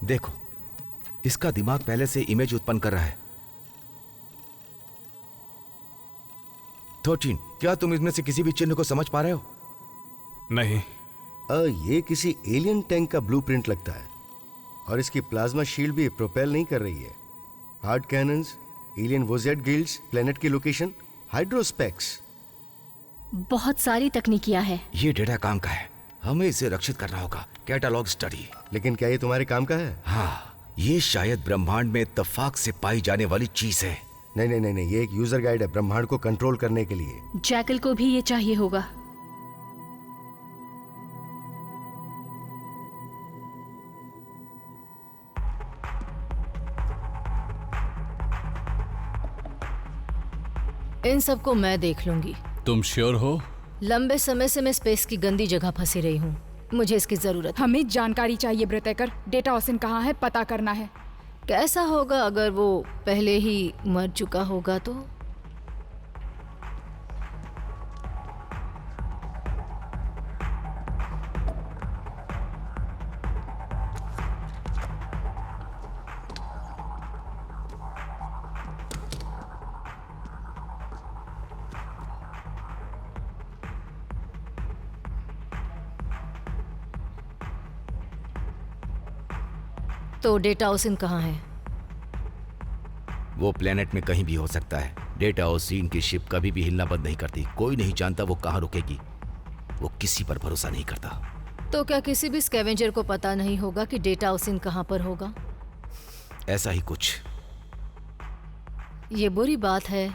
Speaker 11: देखो, इसका दिमाग पहले से इमेज उत्पन्न कर रहा है। 13, क्या तुम इसमें से किसी भी चिन्ह को समझ पा रहे हो?
Speaker 7: नहीं।
Speaker 3: ये किसी एलियन टैंक का ब्लूप्रिंट लगता है और इसकी प्लाज्मा शील्ड भी प्रोपेल नहीं कर रही है। हार्ड कैनन्स, एलियन वोजेट गिल्ड्स, प्लेनेट की लोकेशन, हाइड्रोस्पेक्स,
Speaker 1: बहुत सारी तकनीकियां है।
Speaker 11: ये डेटा काम का है, हमें इसे रक्षित करना होगा। Catalogue study.
Speaker 3: लेकिन क्या ये तुम्हारे काम का है?
Speaker 11: हाँ, ये शायद ब्रह्मांड में इत्तेफाक से पाई जाने वाली चीज है।
Speaker 3: नहीं नहीं नहीं नहीं, ये एक यूजर गाइड है ब्रह्मांड को कंट्रोल करने के लिए।
Speaker 1: जैकल को भी ये चाहिए होगा।
Speaker 10: इन सबको मैं देख लूंगी।
Speaker 6: तुम श्योर हो?
Speaker 10: लंबे समय से मैं स्पेस की गंदी जगह फंसी रही हूँ, मुझे इसकी जरूरत।
Speaker 9: हमें जानकारी चाहिए ब्रिटेकर। डेटा ओसिन कहाँ है, पता करना है।
Speaker 10: कैसा होगा अगर वो पहले ही मर चुका होगा तो? तो डेटा ओसिन कहाँ है?
Speaker 11: वो प्लेनेट में कहीं भी हो सकता है। डेटा ओसिन की शिप कभी भी हिलना बंद नहीं करती। कोई नहीं जानता वो कहाँ रुकेगी। वो किसी पर भरोसा नहीं करता।
Speaker 10: तो क्या किसी भी स्कैवेंजर को पता नहीं होगा कि डेटा ओसिन कहाँ पर होगा?
Speaker 11: ऐसा ही कुछ।
Speaker 10: ये बुरी बात है।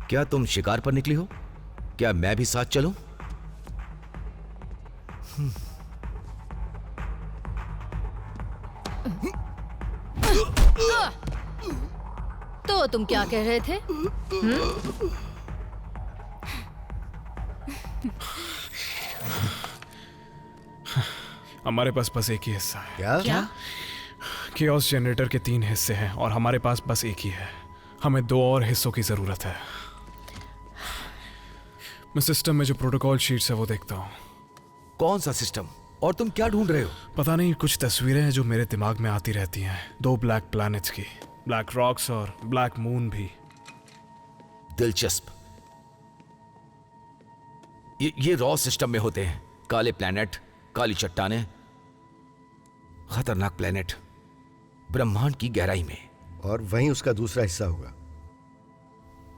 Speaker 11: क्या तुम शिकार पर निकली हो? क्या मैं भी साथ चलूं?
Speaker 10: तो तुम क्या कह रहे थे?
Speaker 7: हमारे पास बस एक ही हिस्सा है।
Speaker 3: क्या?
Speaker 7: केओस जनरेटर के 3 हिस्से हैं और हमारे पास बस एक ही है। हमें 2 और हिस्सों की जरूरत है। मैं सिस्टम में जो प्रोटोकॉल शीट्स है वो देखता हूँ।
Speaker 11: कौन सा सिस्टम? और तुम क्या ढूंढ रहे हो?
Speaker 7: पता नहीं, कुछ तस्वीरें हैं जो मेरे दिमाग में आती रहती हैं। 2 ब्लैक प्लैनेट्स की, ब्लैक रॉक्स और ब्लैक मून भी।
Speaker 11: दिलचस्प। ये रॉ सिस्टम में होते हैं। काले प्लैनेट, काली चट्टानें, खतरनाक प्लेनेट, ब्रह्मांड की गहराई में।
Speaker 3: और वहीं उसका दूसरा हिस्सा होगा।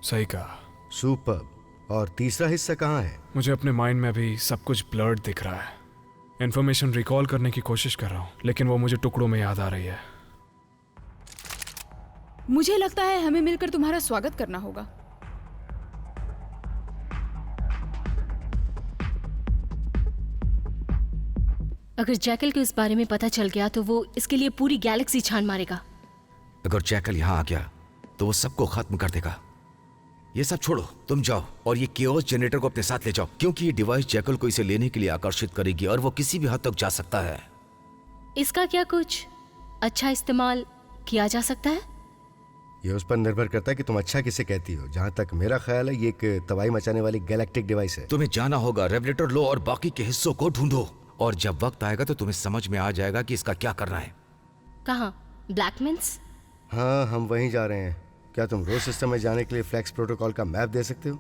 Speaker 7: सही कहा।
Speaker 3: सुपर। और तीसरा हिस्सा कहाँ है?
Speaker 7: मुझे अपने माइंड में अभी सब कुछ ब्लर्ड दिख रहा है। इंफॉर्मेशन रिकॉल करने की कोशिश कर रहा हूँ, लेकिन वो मुझे टुकड़ों में याद आ रही है।
Speaker 9: मुझे लगता है हमें मिलकर तुम्हारा स्वागत करना होगा।
Speaker 1: अगर जैकल को इस बारे में पता चल गया तो वो इसके लिए पूरी गैलेक्सी छान मारेगा।
Speaker 11: अगर जैकल यहां आ गया तो वो सबको खत्म कर देगा। ये सब छोड़ो, तुम जाओ और ये केओस जनरेटर को अपने साथ ले जाओ, क्योंकि ये डिवाइस जैकल को इसे लेने के लिए आकर्षित करेगी और वो किसी भी हद तक जा सकता है।
Speaker 1: इसका क्या कुछ अच्छा इस्तेमाल किया जा सकता है?
Speaker 3: ये उस पर निर्भर करता है कि तुम अच्छा किसे कहती हो। जहाँ तक मेरा ख्याल है ये एक तबाही मचाने वाली गैलेक्टिक डिवाइस है।
Speaker 11: तुम्हें जाना होगा, रेवलेटर लो और बाकी के हिस्सों को ढूंढो, और जब वक्त आएगा तो तुम्हें समझ में आ जाएगा कि इसका क्या करना है।
Speaker 1: कहाँ? ब्लैकमेन्स?
Speaker 3: हाँ, हम वहीं जा रहे हैं। क्या तुम रोज सिस्टम में जाने के लिए फ्लैक्स प्रोटोकॉल का मैप दे सकते हो?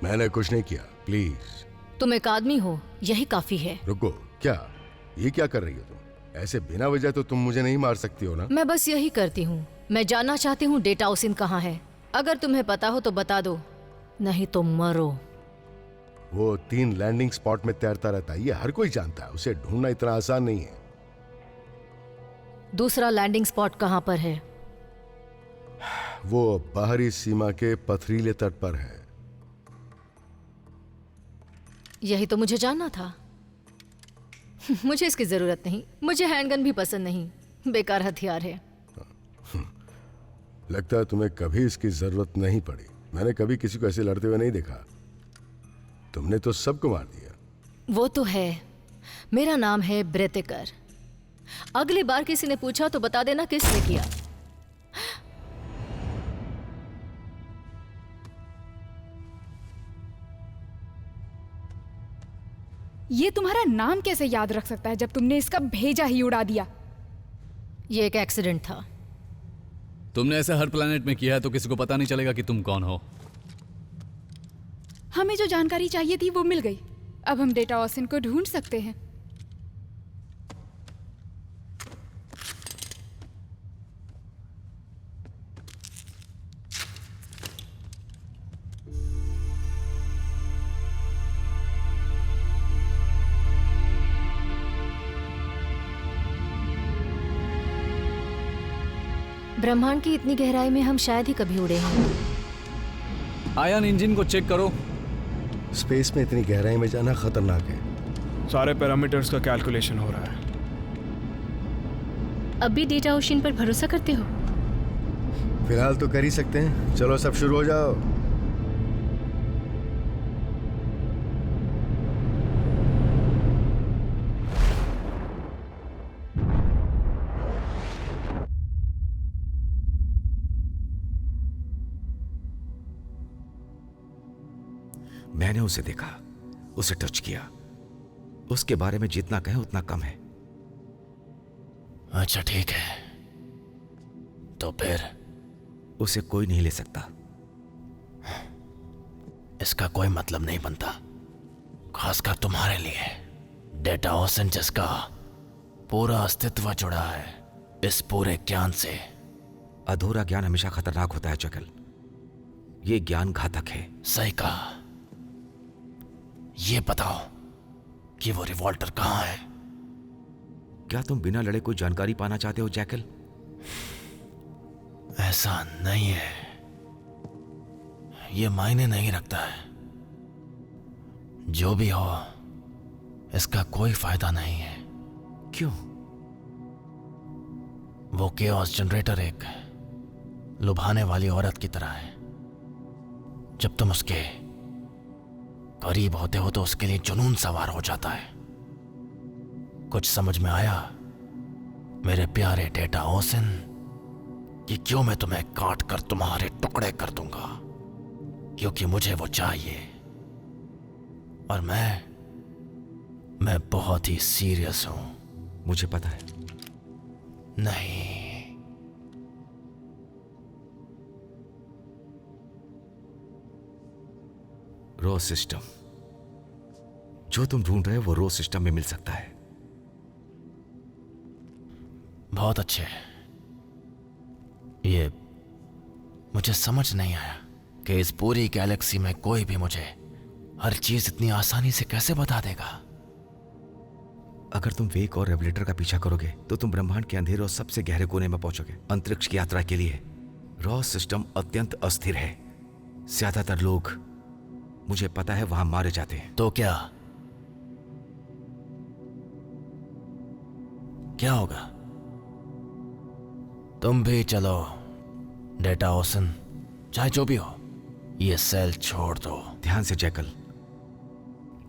Speaker 3: मैंने कुछ नहीं किया, प्लीज।
Speaker 10: तुम एक आदमी हो, यही काफी है।
Speaker 3: रुको, क्या ये क्या कर रही हो तुम? ऐसे बिना वजह तो तुम मुझे नहीं मार सकती हो ना?
Speaker 10: मैं बस यही करती हूँ। मैं जानना चाहती हूँ डेटा ओसिन कहाँ है। अगर तुम्हें पता हो तो बता दो, नहीं तो मरो।
Speaker 3: वो 3 लैंडिंग स्पॉट में तैरता रहता है, ये हर कोई जानता है। उसे ढूंढना इतना आसान नहीं है।
Speaker 10: दूसरा लैंडिंग स्पॉट कहाँ पर है?
Speaker 3: वो बाहरी सीमा के पथरीले तट पर है।
Speaker 10: यही तो मुझे जानना था। मुझे इसकी जरूरत नहीं। मुझे हैंडगन भी पसंद नहीं, बेकार हथियार है।
Speaker 3: लगता है तुम्हें कभी इसकी जरूरत नहीं पड़ी। मैंने कभी किसी को ऐसे लड़ते हुए नहीं देखा। तुमने तो सबको मार दिया।
Speaker 10: वो तो है। मेरा नाम है ब्रेतेकर। अगली बार किसी ने पूछा तो बता देना किसने किया।
Speaker 9: ये तुम्हारा नाम कैसे याद रख सकता है जब तुमने इसका भेजा ही उड़ा दिया?
Speaker 10: ये एक एक्सीडेंट था।
Speaker 6: तुमने ऐसा हर प्लेनेट में किया है तो किसी को पता नहीं चलेगा कि तुम कौन हो।
Speaker 9: हमें जो जानकारी चाहिए थी वो मिल गई। अब हम डेटा ओसिन को ढूंढ सकते हैं।
Speaker 10: ब्रह्मांड की इतनी गहराई में हम शायद ही कभी उड़े हैं।
Speaker 6: आयन इंजन को चेक करो।
Speaker 3: स्पेस में इतनी गहराई में जाना खतरनाक है।
Speaker 7: सारे पैरामीटर्स का कैलकुलेशन हो रहा है।
Speaker 1: अब भी डेटा ओशिन पर भरोसा करते हो?
Speaker 3: फिलहाल तो कर ही सकते हैं। चलो सब शुरू हो जाओ।
Speaker 11: मैंने उसे देखा, उसे टच किया। उसके बारे में जितना कहें उतना कम है।
Speaker 8: अच्छा ठीक है, तो फिर
Speaker 11: उसे कोई नहीं ले सकता।
Speaker 8: इसका कोई मतलब नहीं बनता, खासकर तुम्हारे लिए। डेटा ओसिन जिसका पूरा अस्तित्व जुड़ा है इस पूरे ज्ञान से।
Speaker 11: अधूरा ज्ञान हमेशा खतरनाक होता है जगल। ये ज्ञान घातक है।
Speaker 8: सही कहा। ये बताओ कि वो रिवॉल्टर कहाँ है?
Speaker 11: क्या तुम बिना लड़े कोई जानकारी पाना चाहते हो जैकल?
Speaker 8: ऐसा नहीं है, ये मायने नहीं रखता है। जो भी हो, इसका कोई फायदा नहीं है।
Speaker 11: क्यों?
Speaker 8: वो केओस जनरेटर एक लुभाने वाली औरत की तरह है। जब तुम उसके करीब होते हो तो उसके लिए जुनून सवार हो जाता है। कुछ समझ में आया मेरे प्यारे डेटा ओसिन कि क्यों मैं तुम्हें काट कर तुम्हारे टुकड़े कर दूंगा? क्योंकि मुझे वो चाहिए। और मैं बहुत ही सीरियस हूं।
Speaker 11: मुझे पता है।
Speaker 8: नहीं,
Speaker 11: रो सिस्टम जो तुम ढूंढ रहे हो वो रो सिस्टम में मिल सकता है।
Speaker 8: बहुत अच्छे। ये मुझे समझ नहीं आया कि इस पूरी गैलेक्सी में कोई भी मुझे हर चीज इतनी आसानी से कैसे बता देगा।
Speaker 11: अगर तुम वेक और रेवलेटर का पीछा करोगे तो तुम ब्रह्मांड के अंधेरे और सबसे गहरे कोने में पहुंचोगे। अंतरिक्ष की यात्रा के लिए रॉ सिस्टम अत्यंत अस्थिर है। ज्यादातर लोग, मुझे पता है, वहां मारे जाते हैं।
Speaker 8: तो क्या होगा? तुम भी चलो डेटा ओसन, चाहे जो भी हो, ये सेल छोड़ दो।
Speaker 11: ध्यान से जैकल,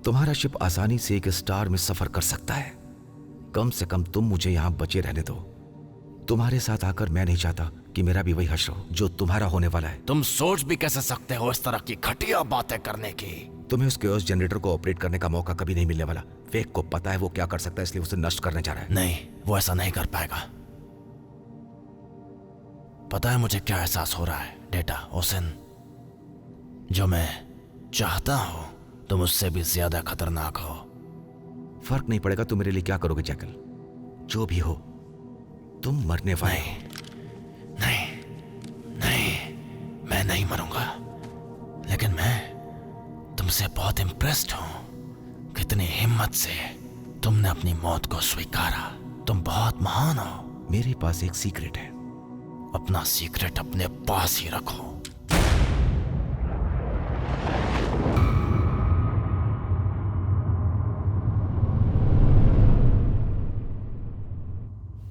Speaker 11: तुम्हारा शिप आसानी से एक स्टार में सफर कर सकता है। कम से कम तुम मुझे यहां बचे रहने दो। तुम्हारे साथ आकर मैं नहीं चाहता कि मेरा भी वही हश्र हो जो तुम्हारा होने वाला है।
Speaker 8: तुम सोच भी कैसे सकते हो इस तरह की घटिया बातें करने की?
Speaker 11: तुम्हें उस केओस जनरेटर को ऑपरेट करने का मौका कभी नहीं मिलने वाला। वेक को पता है वो क्या कर सकता है, इसलिए उसे नष्ट करने जा रहा है।
Speaker 8: नहीं, वो ऐसा नहीं कर पाएगा। पता है मुझे क्या एहसास हो रहा है डेटा ओसन? जो मैं चाहता हूं तुम उससे भी ज्यादा खतरनाक हो।
Speaker 11: फर्क नहीं पड़ेगा तुम मेरे लिए क्या करोगे जैकल। जो भी हो, तुम मरने वाले।
Speaker 8: नहीं, मैं नहीं मरूंगा। लेकिन मैं तुमसे बहुत इम्प्रेस्ड हूं। कितनी हिम्मत से तुमने अपनी मौत को स्वीकारा। तुम बहुत महान हो।
Speaker 11: मेरे पास एक सीक्रेट है।
Speaker 8: अपना सीक्रेट अपने पास ही रखो।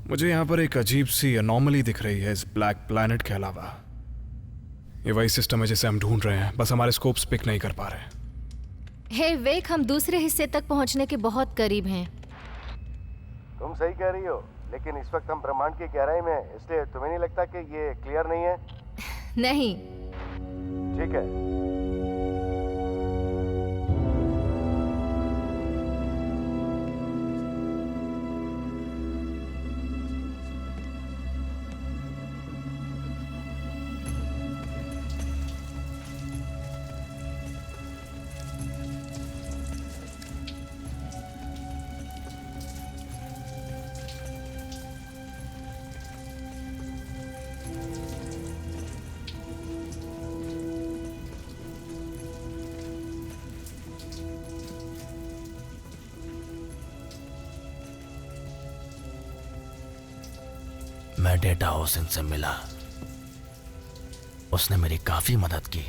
Speaker 7: मुझे यहाँ पर एक अजीब सी अनोमली दिख रही है इस ब्लैक प्लैनेट के अलावा। ये वही सिस्टम है जिसे हम ढूंढ रहे हैं, बस हमारे स्कोप्स पिक नहीं कर पा रहे।
Speaker 10: हे वेक, हम दूसरे हिस्से तक पहुंचने के बहुत करीब हैं।
Speaker 3: तुम सही कह रही हो, लेकिन इस वक्त हम ब्रह्मांड की गहराई में हैं, इसलिए तुम्हें नहीं लगता कि ये क्लियर नहीं है?
Speaker 10: नहीं।
Speaker 3: ठीक है।
Speaker 8: मैं डेटा ओसन से मिला। उसने मेरी काफी मदद की।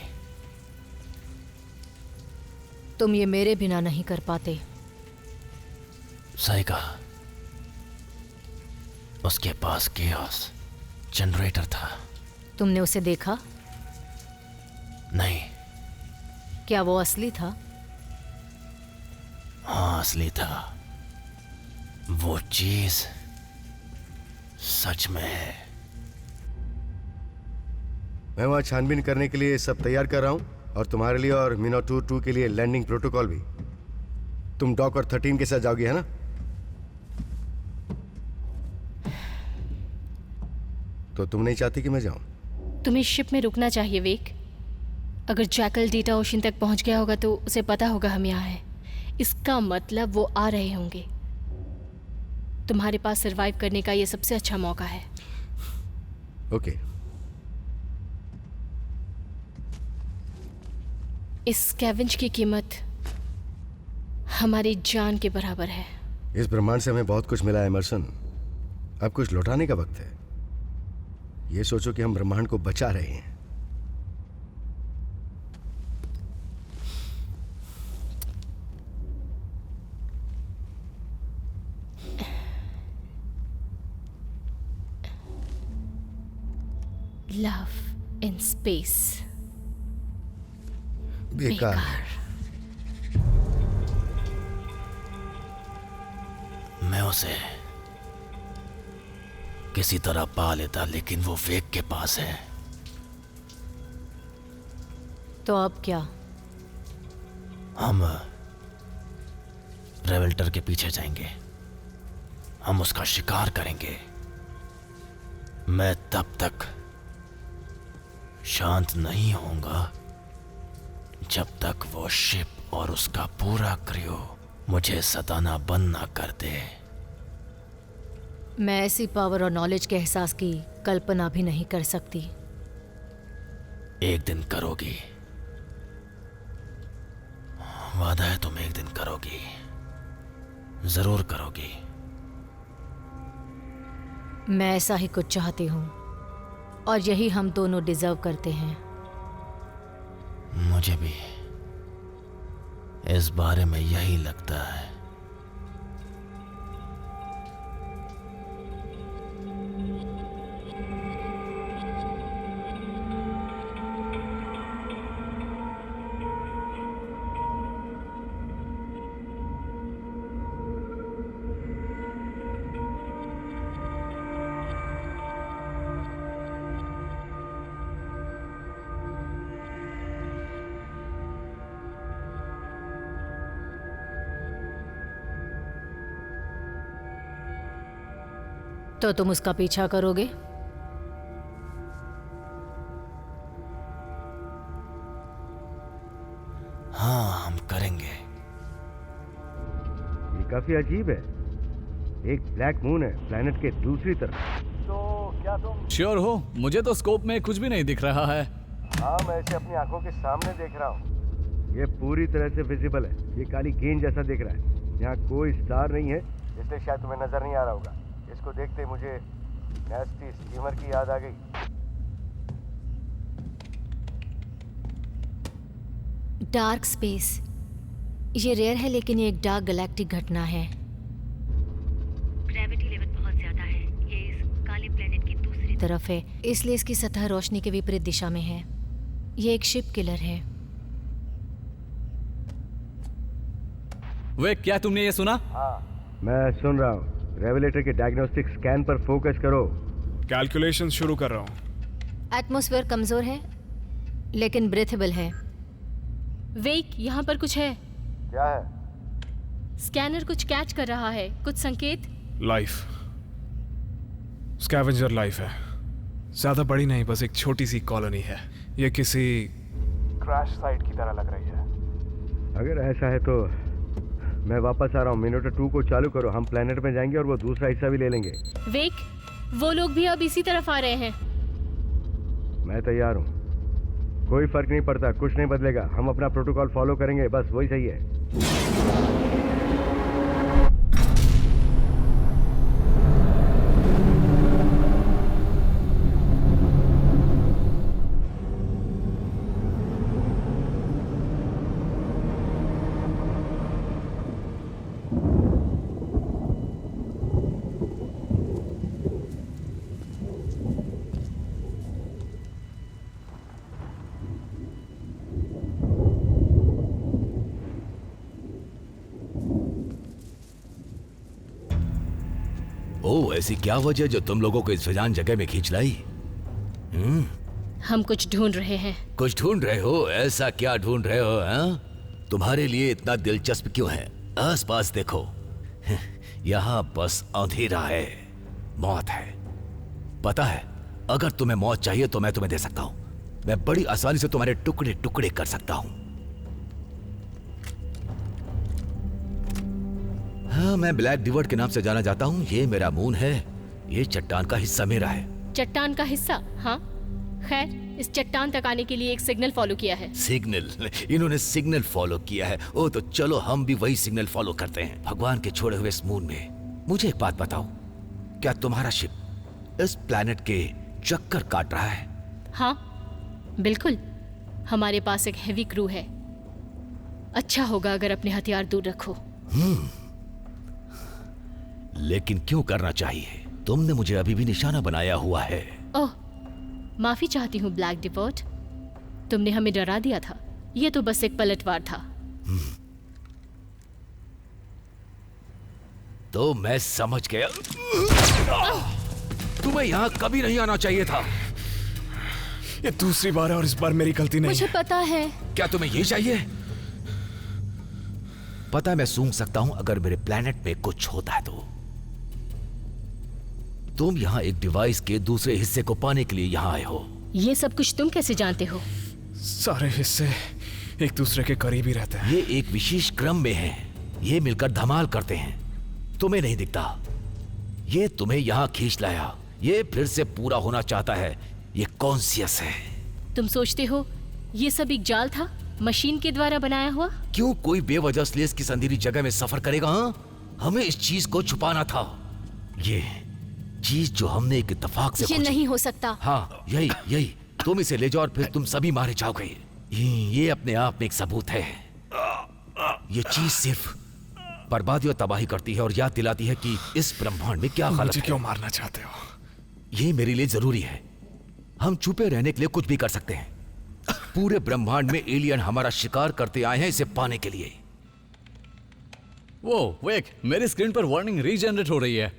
Speaker 10: तुम ये मेरे बिना नहीं कर पाते।
Speaker 8: सही कहा। उसके पास केओस जनरेटर था।
Speaker 10: तुमने उसे देखा?
Speaker 8: नहीं।
Speaker 10: क्या वो असली था?
Speaker 8: हाँ, असली था। वो चीज सच में है।
Speaker 3: मैं वहां छानबीन करने के लिए सब तैयार कर रहा हूं, और तुम्हारे लिए और मिनोटूर 2 के लिए लैंडिंग प्रोटोकॉल भी। तुम डॉक और 13 के साथ जाओगी, है ना? तो तुम नहीं चाहती कि मैं जाऊं?
Speaker 1: तुम्हें शिप में रुकना चाहिए वेक। अगर जैकल डेटा ओशन तक पहुंच गया होगा तो उसे पता होगा हम यहाँ हैं। इसका मतलब वो आ रहे होंगे। तुम्हारे पास सरवाइव करने का ये सबसे अच्छा मौका है।
Speaker 3: ओके।
Speaker 1: इस स्कैवेंज की कीमत हमारी जान के बराबर है।
Speaker 3: इस ब्रह्मांड से हमें बहुत कुछ मिला है एमरसन। अब कुछ लौटाने का वक्त है। ये सोचो कि हम ब्रह्मांड को बचा रहे हैं।
Speaker 1: लव इन स्पेस
Speaker 3: बेकार।
Speaker 8: मैं उसे किसी तरह पा लेता, लेकिन वो वेक के पास है।
Speaker 10: तो अब क्या?
Speaker 8: हम रेवल्टर के पीछे जाएंगे, हम उसका शिकार करेंगे। मैं तब तक शांत नहीं होऊंगा जब तक वो शिप और उसका पूरा क्रू मुझे सताना बंद ना कर दे।
Speaker 10: मैं ऐसी पावर और नॉलेज के एहसास की कल्पना भी नहीं कर सकती।
Speaker 8: एक दिन करोगी, वादा है तुम एक दिन करोगी, जरूर करोगी।
Speaker 10: मैं ऐसा ही कुछ चाहती हूँ और यही हम दोनों डिजर्व करते हैं।
Speaker 8: मुझे भी इस बारे में यही लगता है।
Speaker 10: तो तुम उसका पीछा करोगे?
Speaker 8: हाँ, हम करेंगे।
Speaker 3: ये काफी अजीब है। एक ब्लैक मून है प्लेनेट के दूसरी तरफ।
Speaker 5: तो क्या तुम
Speaker 6: श्योर हो? मुझे तो स्कोप में कुछ भी नहीं दिख रहा है।
Speaker 3: हाँ, मैं इसे अपनी आंखों के सामने देख रहा हूँ। ये पूरी तरह से विजिबल है। ये काली गेंद जैसा दिख रहा है। यहाँ कोई स्टार नहीं है, इसलिए शायद तुम्हें नजर नहीं आ रहा होगा। इसको देखते मुझे नेस्टी स्टीमर की याद आ गई।
Speaker 10: डार्क स्पेस, ये रेयर है लेकिन ये एक डार्क गैलेक्टिक घटना है। ग्रेविटी लेवल बहुत ज्यादा है। ये इस काले प्लेनेट की दूसरी तरफ है, इसलिए इसकी सतह रोशनी के विपरीत दिशा में है। ये एक शिप किलर है।
Speaker 6: वे क्या तुमने ये सुना?
Speaker 3: हाँ, मैं सुन रहा हूँ। रेवलेटर के डायग्नोस्टिक स्कैन पर फोकस करो।
Speaker 7: कैलकुलेशन शुरू कर रहा हूँ।
Speaker 10: एटमॉस्फेयर कमजोर है लेकिन ब्रीथेबल है।
Speaker 1: वेक, यहाँ पर कुछ है।
Speaker 3: क्या है?
Speaker 1: स्कैनर कुछ कैच कर रहा है, कुछ संकेत।
Speaker 7: लाइफ, स्कैवेंजर लाइफ है। ज्यादा बड़ी नहीं, बस एक छोटी सी कॉलोनी है। ये किसी क्रैश साइट की तरह लग रही है।
Speaker 3: अगर ऐसा है तो मैं वापस आ रहा हूँ। मिनोटर 2 को चालू करो, हम प्लेनेट में जाएंगे और वो दूसरा हिस्सा भी ले लेंगे।
Speaker 1: वेक, वो लोग भी अब इसी तरफ आ रहे हैं।
Speaker 3: मैं तैयार हूँ। कोई फर्क नहीं पड़ता, कुछ नहीं बदलेगा। हम अपना प्रोटोकॉल फॉलो करेंगे, बस वही सही है।
Speaker 11: ओह, ऐसी क्या वजह जो तुम लोगों को इस फिजान जगह में खींच लाई?
Speaker 1: हम कुछ ढूंढ रहे हैं।
Speaker 11: कुछ ढूंढ रहे हो? ऐसा क्या ढूंढ रहे हो? हाँ, तुम्हारे लिए इतना दिलचस्प क्यों है? आसपास देखो, यहाँ बस अंधेरा है, मौत है। पता है, अगर तुम्हें मौत चाहिए तो मैं तुम्हें दे सकता हूँ। मैं बड़ी आसानी से तुम्हारे टुकड़े टुकड़े कर सकता हूँ। हाँ, मैं ब्लैक डिवर्ट के नाम से जाना जाता हूँ। ये मेरा मून है, ये चट्टान का हिस्सा मेरा है।
Speaker 1: चट्टान का हिस्सा? हाँ, खैर, इस चट्टान तक आने के लिए एक सिग्नल फॉलो किया है।
Speaker 11: सिग्नल? इन्होंने सिग्नल फॉलो किया है? ओ, तो चलो हम भी वही सिग्नल फॉलो करते हैं। भगवान के छोड़े हुए इस मून में। मुझे एक बात बताओ, क्या तुम्हारा शिप इस प्लैनेट के चक्कर काट रहा है?
Speaker 1: हाँ, बिल्कुल। हमारे पास एक हेवी क्रू है। अच्छा होगा अगर अपने हथियार दूर रखो।
Speaker 11: लेकिन क्यों करना चाहिए? तुमने मुझे अभी भी निशाना बनाया हुआ है।
Speaker 1: ओह, माफी चाहती हूँ ब्लैक डिवर्ट। तुमने हमें डरा दिया था। ये तो बस एक पलटवार था।
Speaker 11: तो मैं समझ गया। तुम्हें यहाँ कभी नहीं आना चाहिए था।
Speaker 7: ये दूसरी बार है और इस बार मेरी गलती नहीं
Speaker 1: मुझे
Speaker 7: है।
Speaker 1: पता है।
Speaker 11: क्या तुम्हें ये चाहिए? पता है मैं सूंघ सकता हूं अगर मेरे प्लेनेट पे कुछ होता है तो। तुम यहां एक डिवाइस के दूसरे हिस्से को पाने के लिए यहां आए हो।
Speaker 1: ये सब कुछ तुम कैसे जानते हो?
Speaker 7: सारे हिस्से एक दूसरे के करीब ही रहते हैं।
Speaker 11: ये एक विशेष क्रम में है। ये मिलकर धमाल करते हैं। तुम्हें नहीं दिखता। ये तुम्हें यहां खींच लाया। ये फिर से पूरा होना चाहता है। ये कॉन्शियस है।
Speaker 1: तुम सोचते हो ये सब एक जाल था, मशीन के द्वारा बनाया हुआ?
Speaker 11: क्यों कोई बेवजह स्लेस की अंधेरी जगह में सफर करेगा? हमें इस चीज को छुपाना था। ये चीज जो हमने एक इत्तेफाक से
Speaker 1: ये नहीं हो सकता।
Speaker 11: हाँ यही तुम इसे ले जाओ और फिर तुम सभी मारे जाओगे। ये अपने आप में एक सबूत है। ये चीज सिर्फ बर्बादी और तबाही करती है और याद दिलाती है कि इस ब्रह्मांड में क्या गलत
Speaker 7: मुझे
Speaker 11: है।
Speaker 7: क्यों मारना चाहते हो?
Speaker 11: ये मेरे लिए जरूरी है। हम छुपे रहने के लिए कुछ भी कर सकते हैं। पूरे ब्रह्मांड में एलियन हमारा शिकार करते आए हैं इसे पाने के लिए।
Speaker 6: वो वेक, मेरी स्क्रीन पर वार्निंग रीजनरेट हो रही है।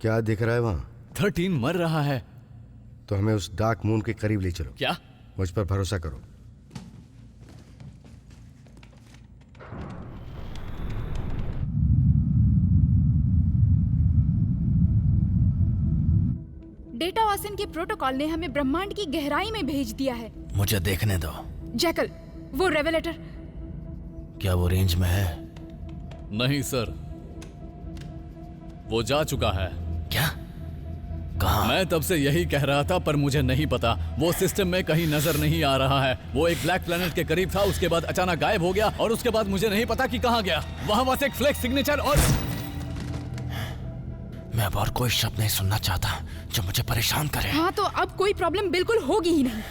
Speaker 3: क्या दिख रहा है वहां?
Speaker 6: 13 मर रहा है।
Speaker 3: तो हमें उस डार्क मून के करीब ले चलो।
Speaker 6: क्या?
Speaker 3: मुझ पर भरोसा करो।
Speaker 9: डेटा ऑसन के प्रोटोकॉल ने हमें ब्रह्मांड की गहराई में भेज दिया है।
Speaker 8: मुझे देखने दो।
Speaker 9: जैकल, वो रेवेलेटर।
Speaker 8: क्या वो रेंज में है?
Speaker 6: नहीं सर, वो जा चुका है।
Speaker 8: क्या? कहाँ?
Speaker 6: मैं तब से यही कह रहा था पर मुझे नहीं पता। वो सिस्टम में कहीं नजर नहीं आ रहा है। वो एक ब्लैक प्लेनेट के करीब था, उसके बाद अचानक गायब हो गया और उसके बाद मुझे नहीं पता कि कहाँ गया। वहां बस एक फ्लेक्स सिग्नेचर और
Speaker 8: मैं अब और कोई शब्द नहीं सुनना चाहता जो मुझे परेशान करे।
Speaker 9: हाँ, तो अब कोई प्रॉब्लम बिल्कुल होगी ही नहीं।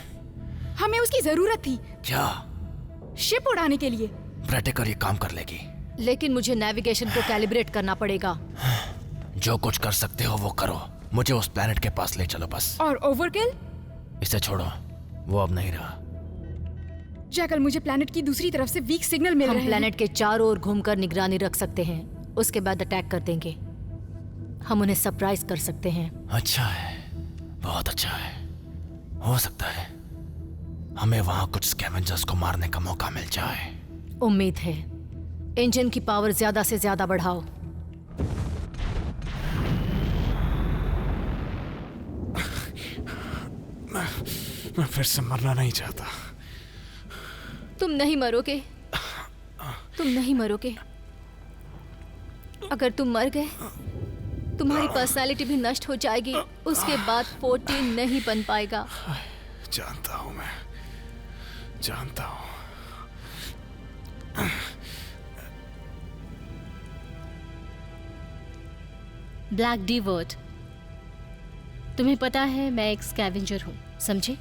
Speaker 9: हमें उसकी जरूरत थी।
Speaker 8: क्या?
Speaker 9: शिप उड़ाने के लिए।
Speaker 8: ब्रेटेकर ये काम कर लेगी।
Speaker 10: लेकिन मुझे नेविगेशन को कैलिब्रेट करना पड़ेगा।
Speaker 8: जो कुछ कर सकते हो वो करो। मुझे उस प्लेनेट के पास ले चलो बस।
Speaker 9: और ओवरकिल?
Speaker 8: इसे छोड़ो, वो अब नहीं रहा।
Speaker 9: जैकल, मुझे प्लेनेट की दूसरी तरफ से वीक सिग्नल मिल रहे हैं।
Speaker 10: हम प्लेनेट के चारों ओर घूमकर निगरानी रख सकते हैं, उसके बाद अटैक कर देंगे। हम उन्हें सरप्राइज कर सकते हैं।
Speaker 8: अच्छा है, बहुत अच्छा है। हो सकता है हमें वहां कुछ स्कैवेंजर्स को मारने का मौका मिल जाए।
Speaker 10: उम्मीद है। इंजन की पावर ज्यादा से ज्यादा बढ़ाओ।
Speaker 7: मैं फिर से मरना नहीं चाहता।
Speaker 1: तुम नहीं मरोगे। तुम नहीं मरोगे। अगर तुम मर गए तुम्हारी पर्सनालिटी भी नष्ट हो जाएगी। उसके बाद 14 नहीं बन पाएगा।
Speaker 7: जानता हूं, मैं जानता हूं।
Speaker 1: ब्लैक डीवर्ट, तुम्हें पता है मैं एक स्कैवेंजर हूँ, समझे?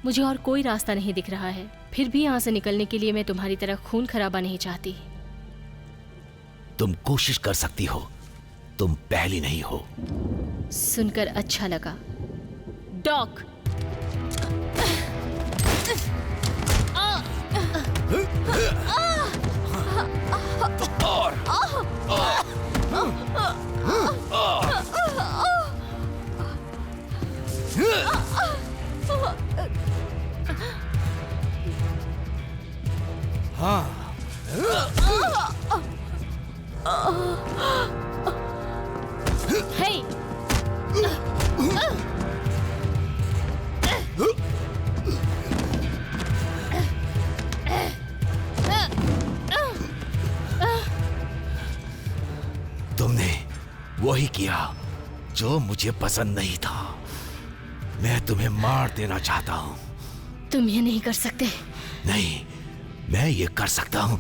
Speaker 1: मुझे और कोई रास्ता नहीं दिख रहा है। फिर भी यहाँ से निकलने के लिए मैं तुम्हारी तरह खून खराबा नहीं चाहती।
Speaker 11: तुम कोशिश कर सकती हो, तुम पहली नहीं हो।
Speaker 1: सुनकर अच्छा लगा। डॉक, हे!
Speaker 11: तुमने वही किया जो मुझे पसंद नहीं था। मैं तुम्हें मार देना चाहता हूँ।
Speaker 1: तुम ये नहीं कर सकते।
Speaker 11: नहीं, मैं ये कर सकता हूँ।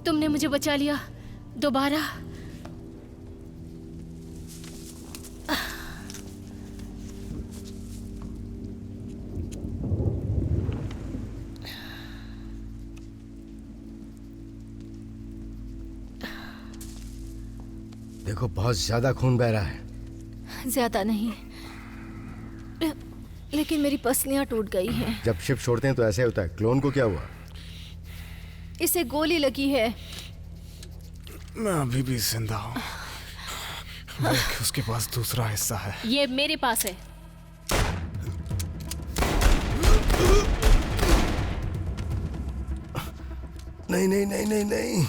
Speaker 1: तुमने मुझे बचा लिया दोबारा।
Speaker 3: देखो, बहुत ज्यादा खून बह रहा है।
Speaker 10: ज्यादा नहीं, लेकिन मेरी पसलियां टूट गई हैं।
Speaker 3: जब शिप छोड़ते हैं तो ऐसे होता है। क्लोन को क्या हुआ?
Speaker 10: इसे गोली लगी है।
Speaker 7: मैं अभी भी जिंदा हूँ। उसके पास दूसरा हिस्सा है।
Speaker 1: ये मेरे पास है।
Speaker 3: नहीं नहीं नहीं नहीं नहीं,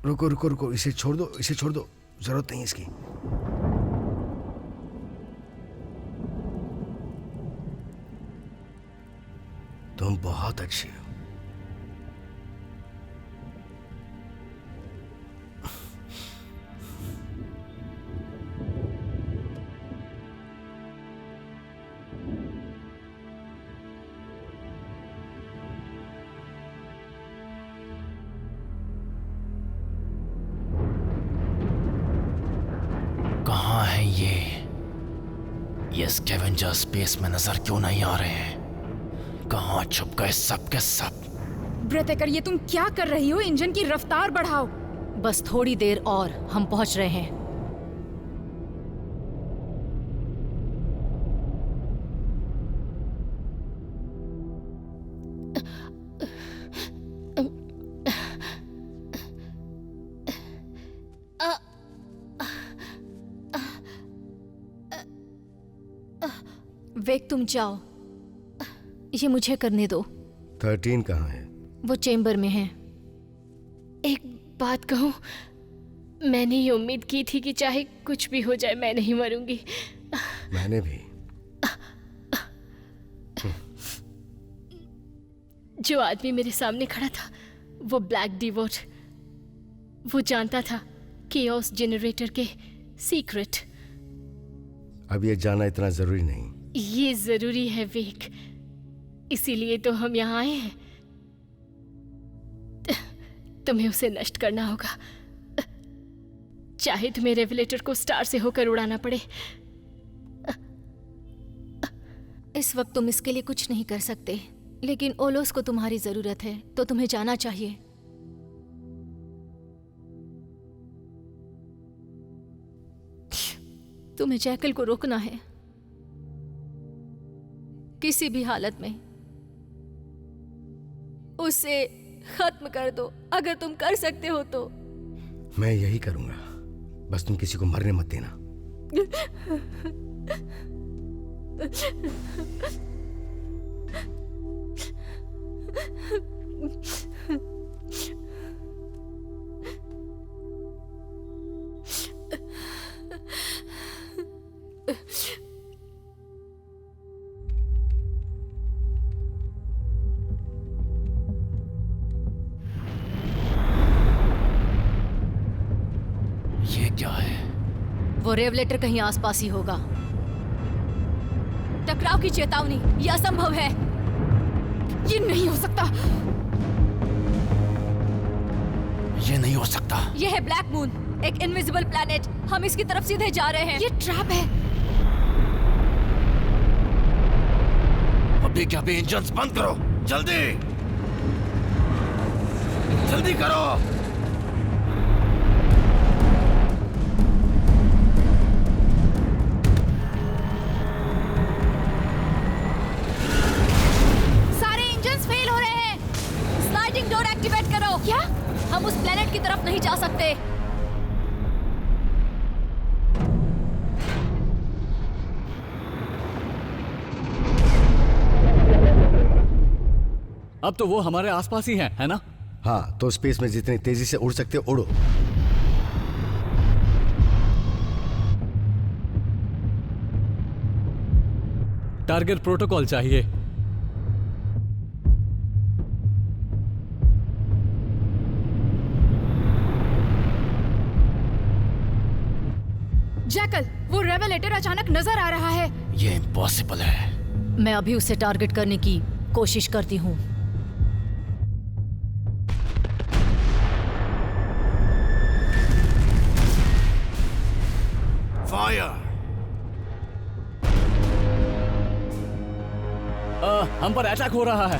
Speaker 3: रुको रुको रुको, इसे छोड़ दो, इसे छोड़ दो, जरूरत नहीं इसकी। तुम बहुत अच्छी हो।
Speaker 8: कहाँ है ये स्कैवेंजर स्पेस में नजर क्यों नहीं आ रहे हैं? कहाँ छुप गए सब के सब?
Speaker 9: ब्रेथेकर, ये तुम क्या कर रही हो? इंजन की रफ्तार बढ़ाओ।
Speaker 10: बस थोड़ी देर और, हम पहुंच रहे हैं। वेग, तुम जाओ, ये मुझे करने दो।
Speaker 3: 13 कहाँ है?
Speaker 10: वो चेम्बर में है।
Speaker 1: एक बात कहूँ, मैंने ये उम्मीद की थी कि चाहे कुछ भी हो जाए मैं नहीं मरूंगी।
Speaker 3: मैंने भी।
Speaker 1: जो आदमी मेरे सामने खड़ा था वो ब्लैक डिवोट, वो जानता था केओस जेनरेटर के सीक्रेट।
Speaker 3: अब ये जानना इतना जरूरी नहीं।
Speaker 1: ये जरूरी है वेग, इसीलिए तो हम यहाँ आए हैं। तुम्हें उसे नष्ट करना होगा, चाहे तुम्हें रेवलेटर को स्टार से होकर उड़ाना पड़े।
Speaker 10: इस वक्त तुम इसके लिए कुछ नहीं कर सकते, लेकिन ओलोस को तुम्हारी जरूरत है, तो तुम्हें जाना चाहिए। तुम्हें जैकल को रोकना है, किसी भी हालत में उसे खत्म कर दो, अगर तुम कर सकते हो तो।
Speaker 3: मैं यही करूंगा, बस तुम किसी को मरने मत देना।
Speaker 8: ये क्या है?
Speaker 10: वो रेवलेटर कहीं आसपास ही होगा। टकराव की चेतावनी, यह असंभव है।
Speaker 9: ये नहीं हो सकता।
Speaker 8: ये नहीं हो सकता।
Speaker 10: ये है ब्लैक मून, एक इनविजिबल प्लैनेट। हम इसकी तरफ सीधे जा रहे हैं।
Speaker 9: ये ट्रैप है।
Speaker 8: अभी के अभी इंजन्स बंद करो, जल्दी जल्दी करो।
Speaker 10: सारे इंजन्स फेल हो रहे हैं। स्लाइडिंग डोर एक्टिवेट करो। क्या? हम उस प्लेनेट की तरफ नहीं जा सकते।
Speaker 6: अब तो वो हमारे आसपास ही है ना?
Speaker 3: हाँ, तो स्पेस में जितनी तेजी से उड़ सकते उड़ो।
Speaker 6: टारगेट प्रोटोकॉल चाहिए।
Speaker 9: जैकल, वो रेवलेटर अचानक नजर आ रहा है।
Speaker 8: ये इम्पॉसिबल है।
Speaker 10: मैं अभी उसे टारगेट करने की कोशिश करती हूँ।
Speaker 8: फायर!
Speaker 6: हम पर अटैक हो रहा है।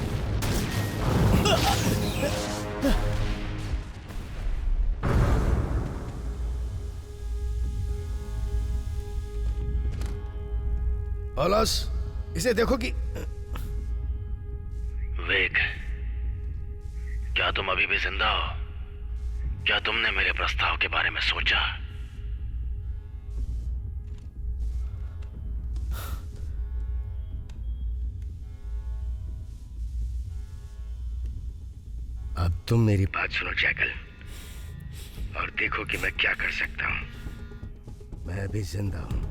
Speaker 3: ओलोस, इसे देखो कि
Speaker 8: वेग, क्या तुम अभी भी जिंदा हो? क्या तुमने मेरे प्रस्ताव के बारे में सोचा?
Speaker 2: अब तुम मेरी बात सुनो जैकल, और देखो कि मैं क्या कर सकता हूं। मैं अभी जिंदा हूं।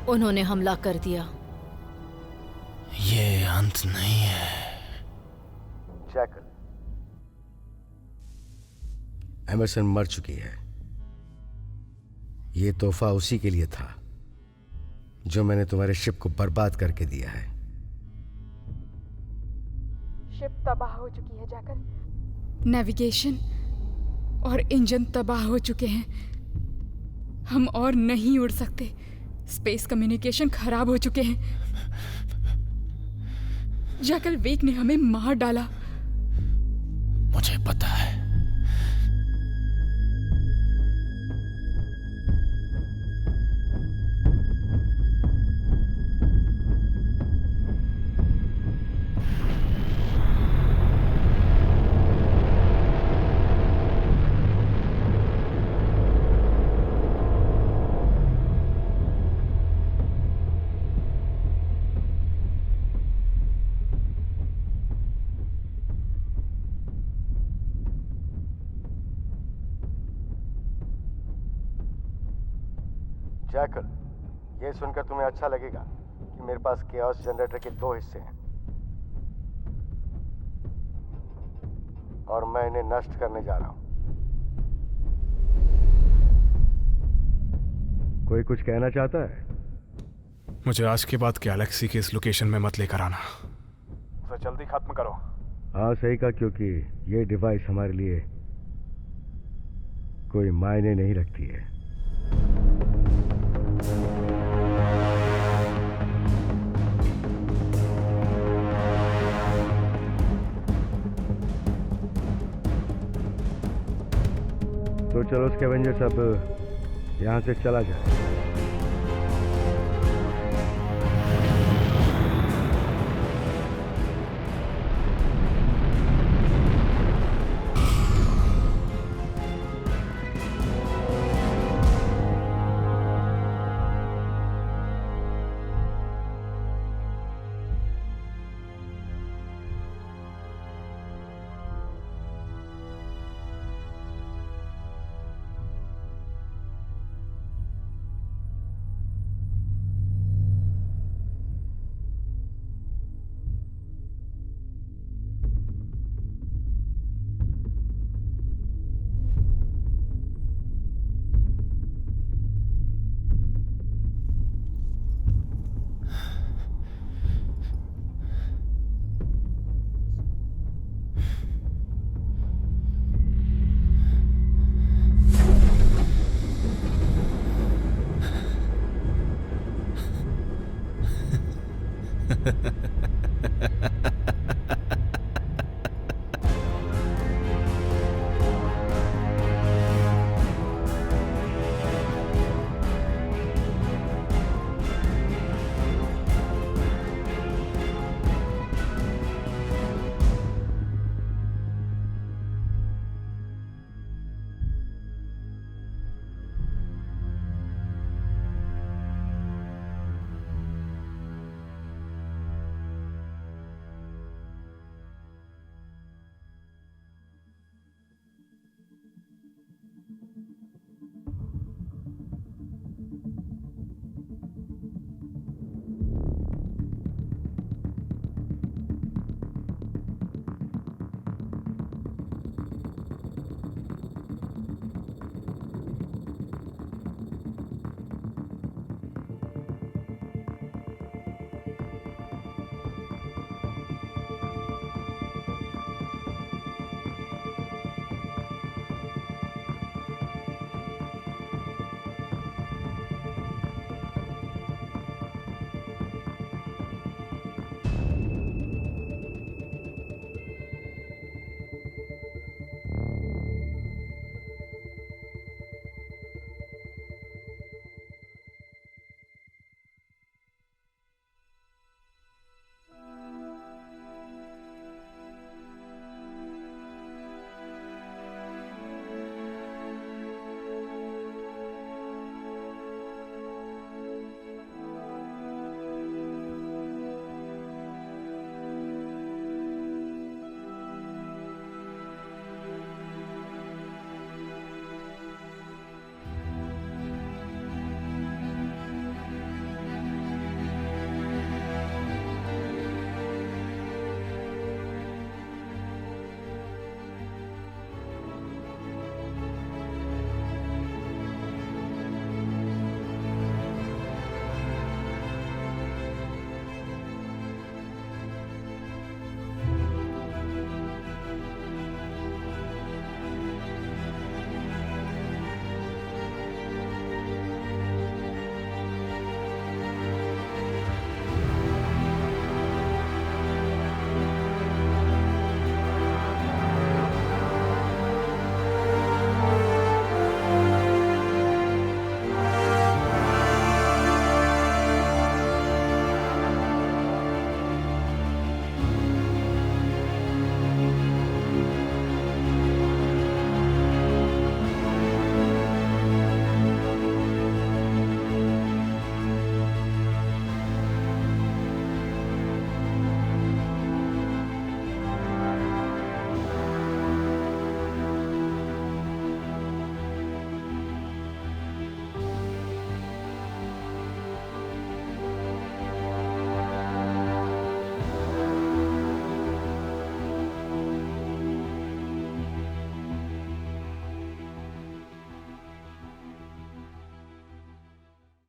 Speaker 10: उन्होंने हमला कर दिया।
Speaker 8: ये अंत नहीं है।
Speaker 3: जैकल, एमरसन मर चुकी है। ये तोहफा उसी के लिए था जो मैंने तुम्हारे शिप को बर्बाद करके दिया है।
Speaker 9: शिप तबाह हो चुकी है जैकल। नेविगेशन और इंजन तबाह हो चुके हैं। हम और नहीं उड़ सकते। स्पेस कम्युनिकेशन खराब हो चुके हैं। जैकल, वेक ने हमें मार डाला।
Speaker 8: मुझे पता है।
Speaker 3: जैकल, ये सुनकर तुम्हें अच्छा लगेगा कि मेरे पास केओस जनरेटर के 2 हिस्से हैं और मैं इन्हें नष्ट करने जा रहा हूं। कोई कुछ कहना चाहता है?
Speaker 7: मुझे आज के बाद गैलेक्सी के इस लोकेशन में मत लेकर आना। उसे जल्दी खत्म करो।
Speaker 3: हाँ, सही कहा, क्योंकि ये डिवाइस हमारे लिए कोई मायने नहीं रखती है। तो चलो स्कैवेंजर्स, अब यहाँ से चला जाए।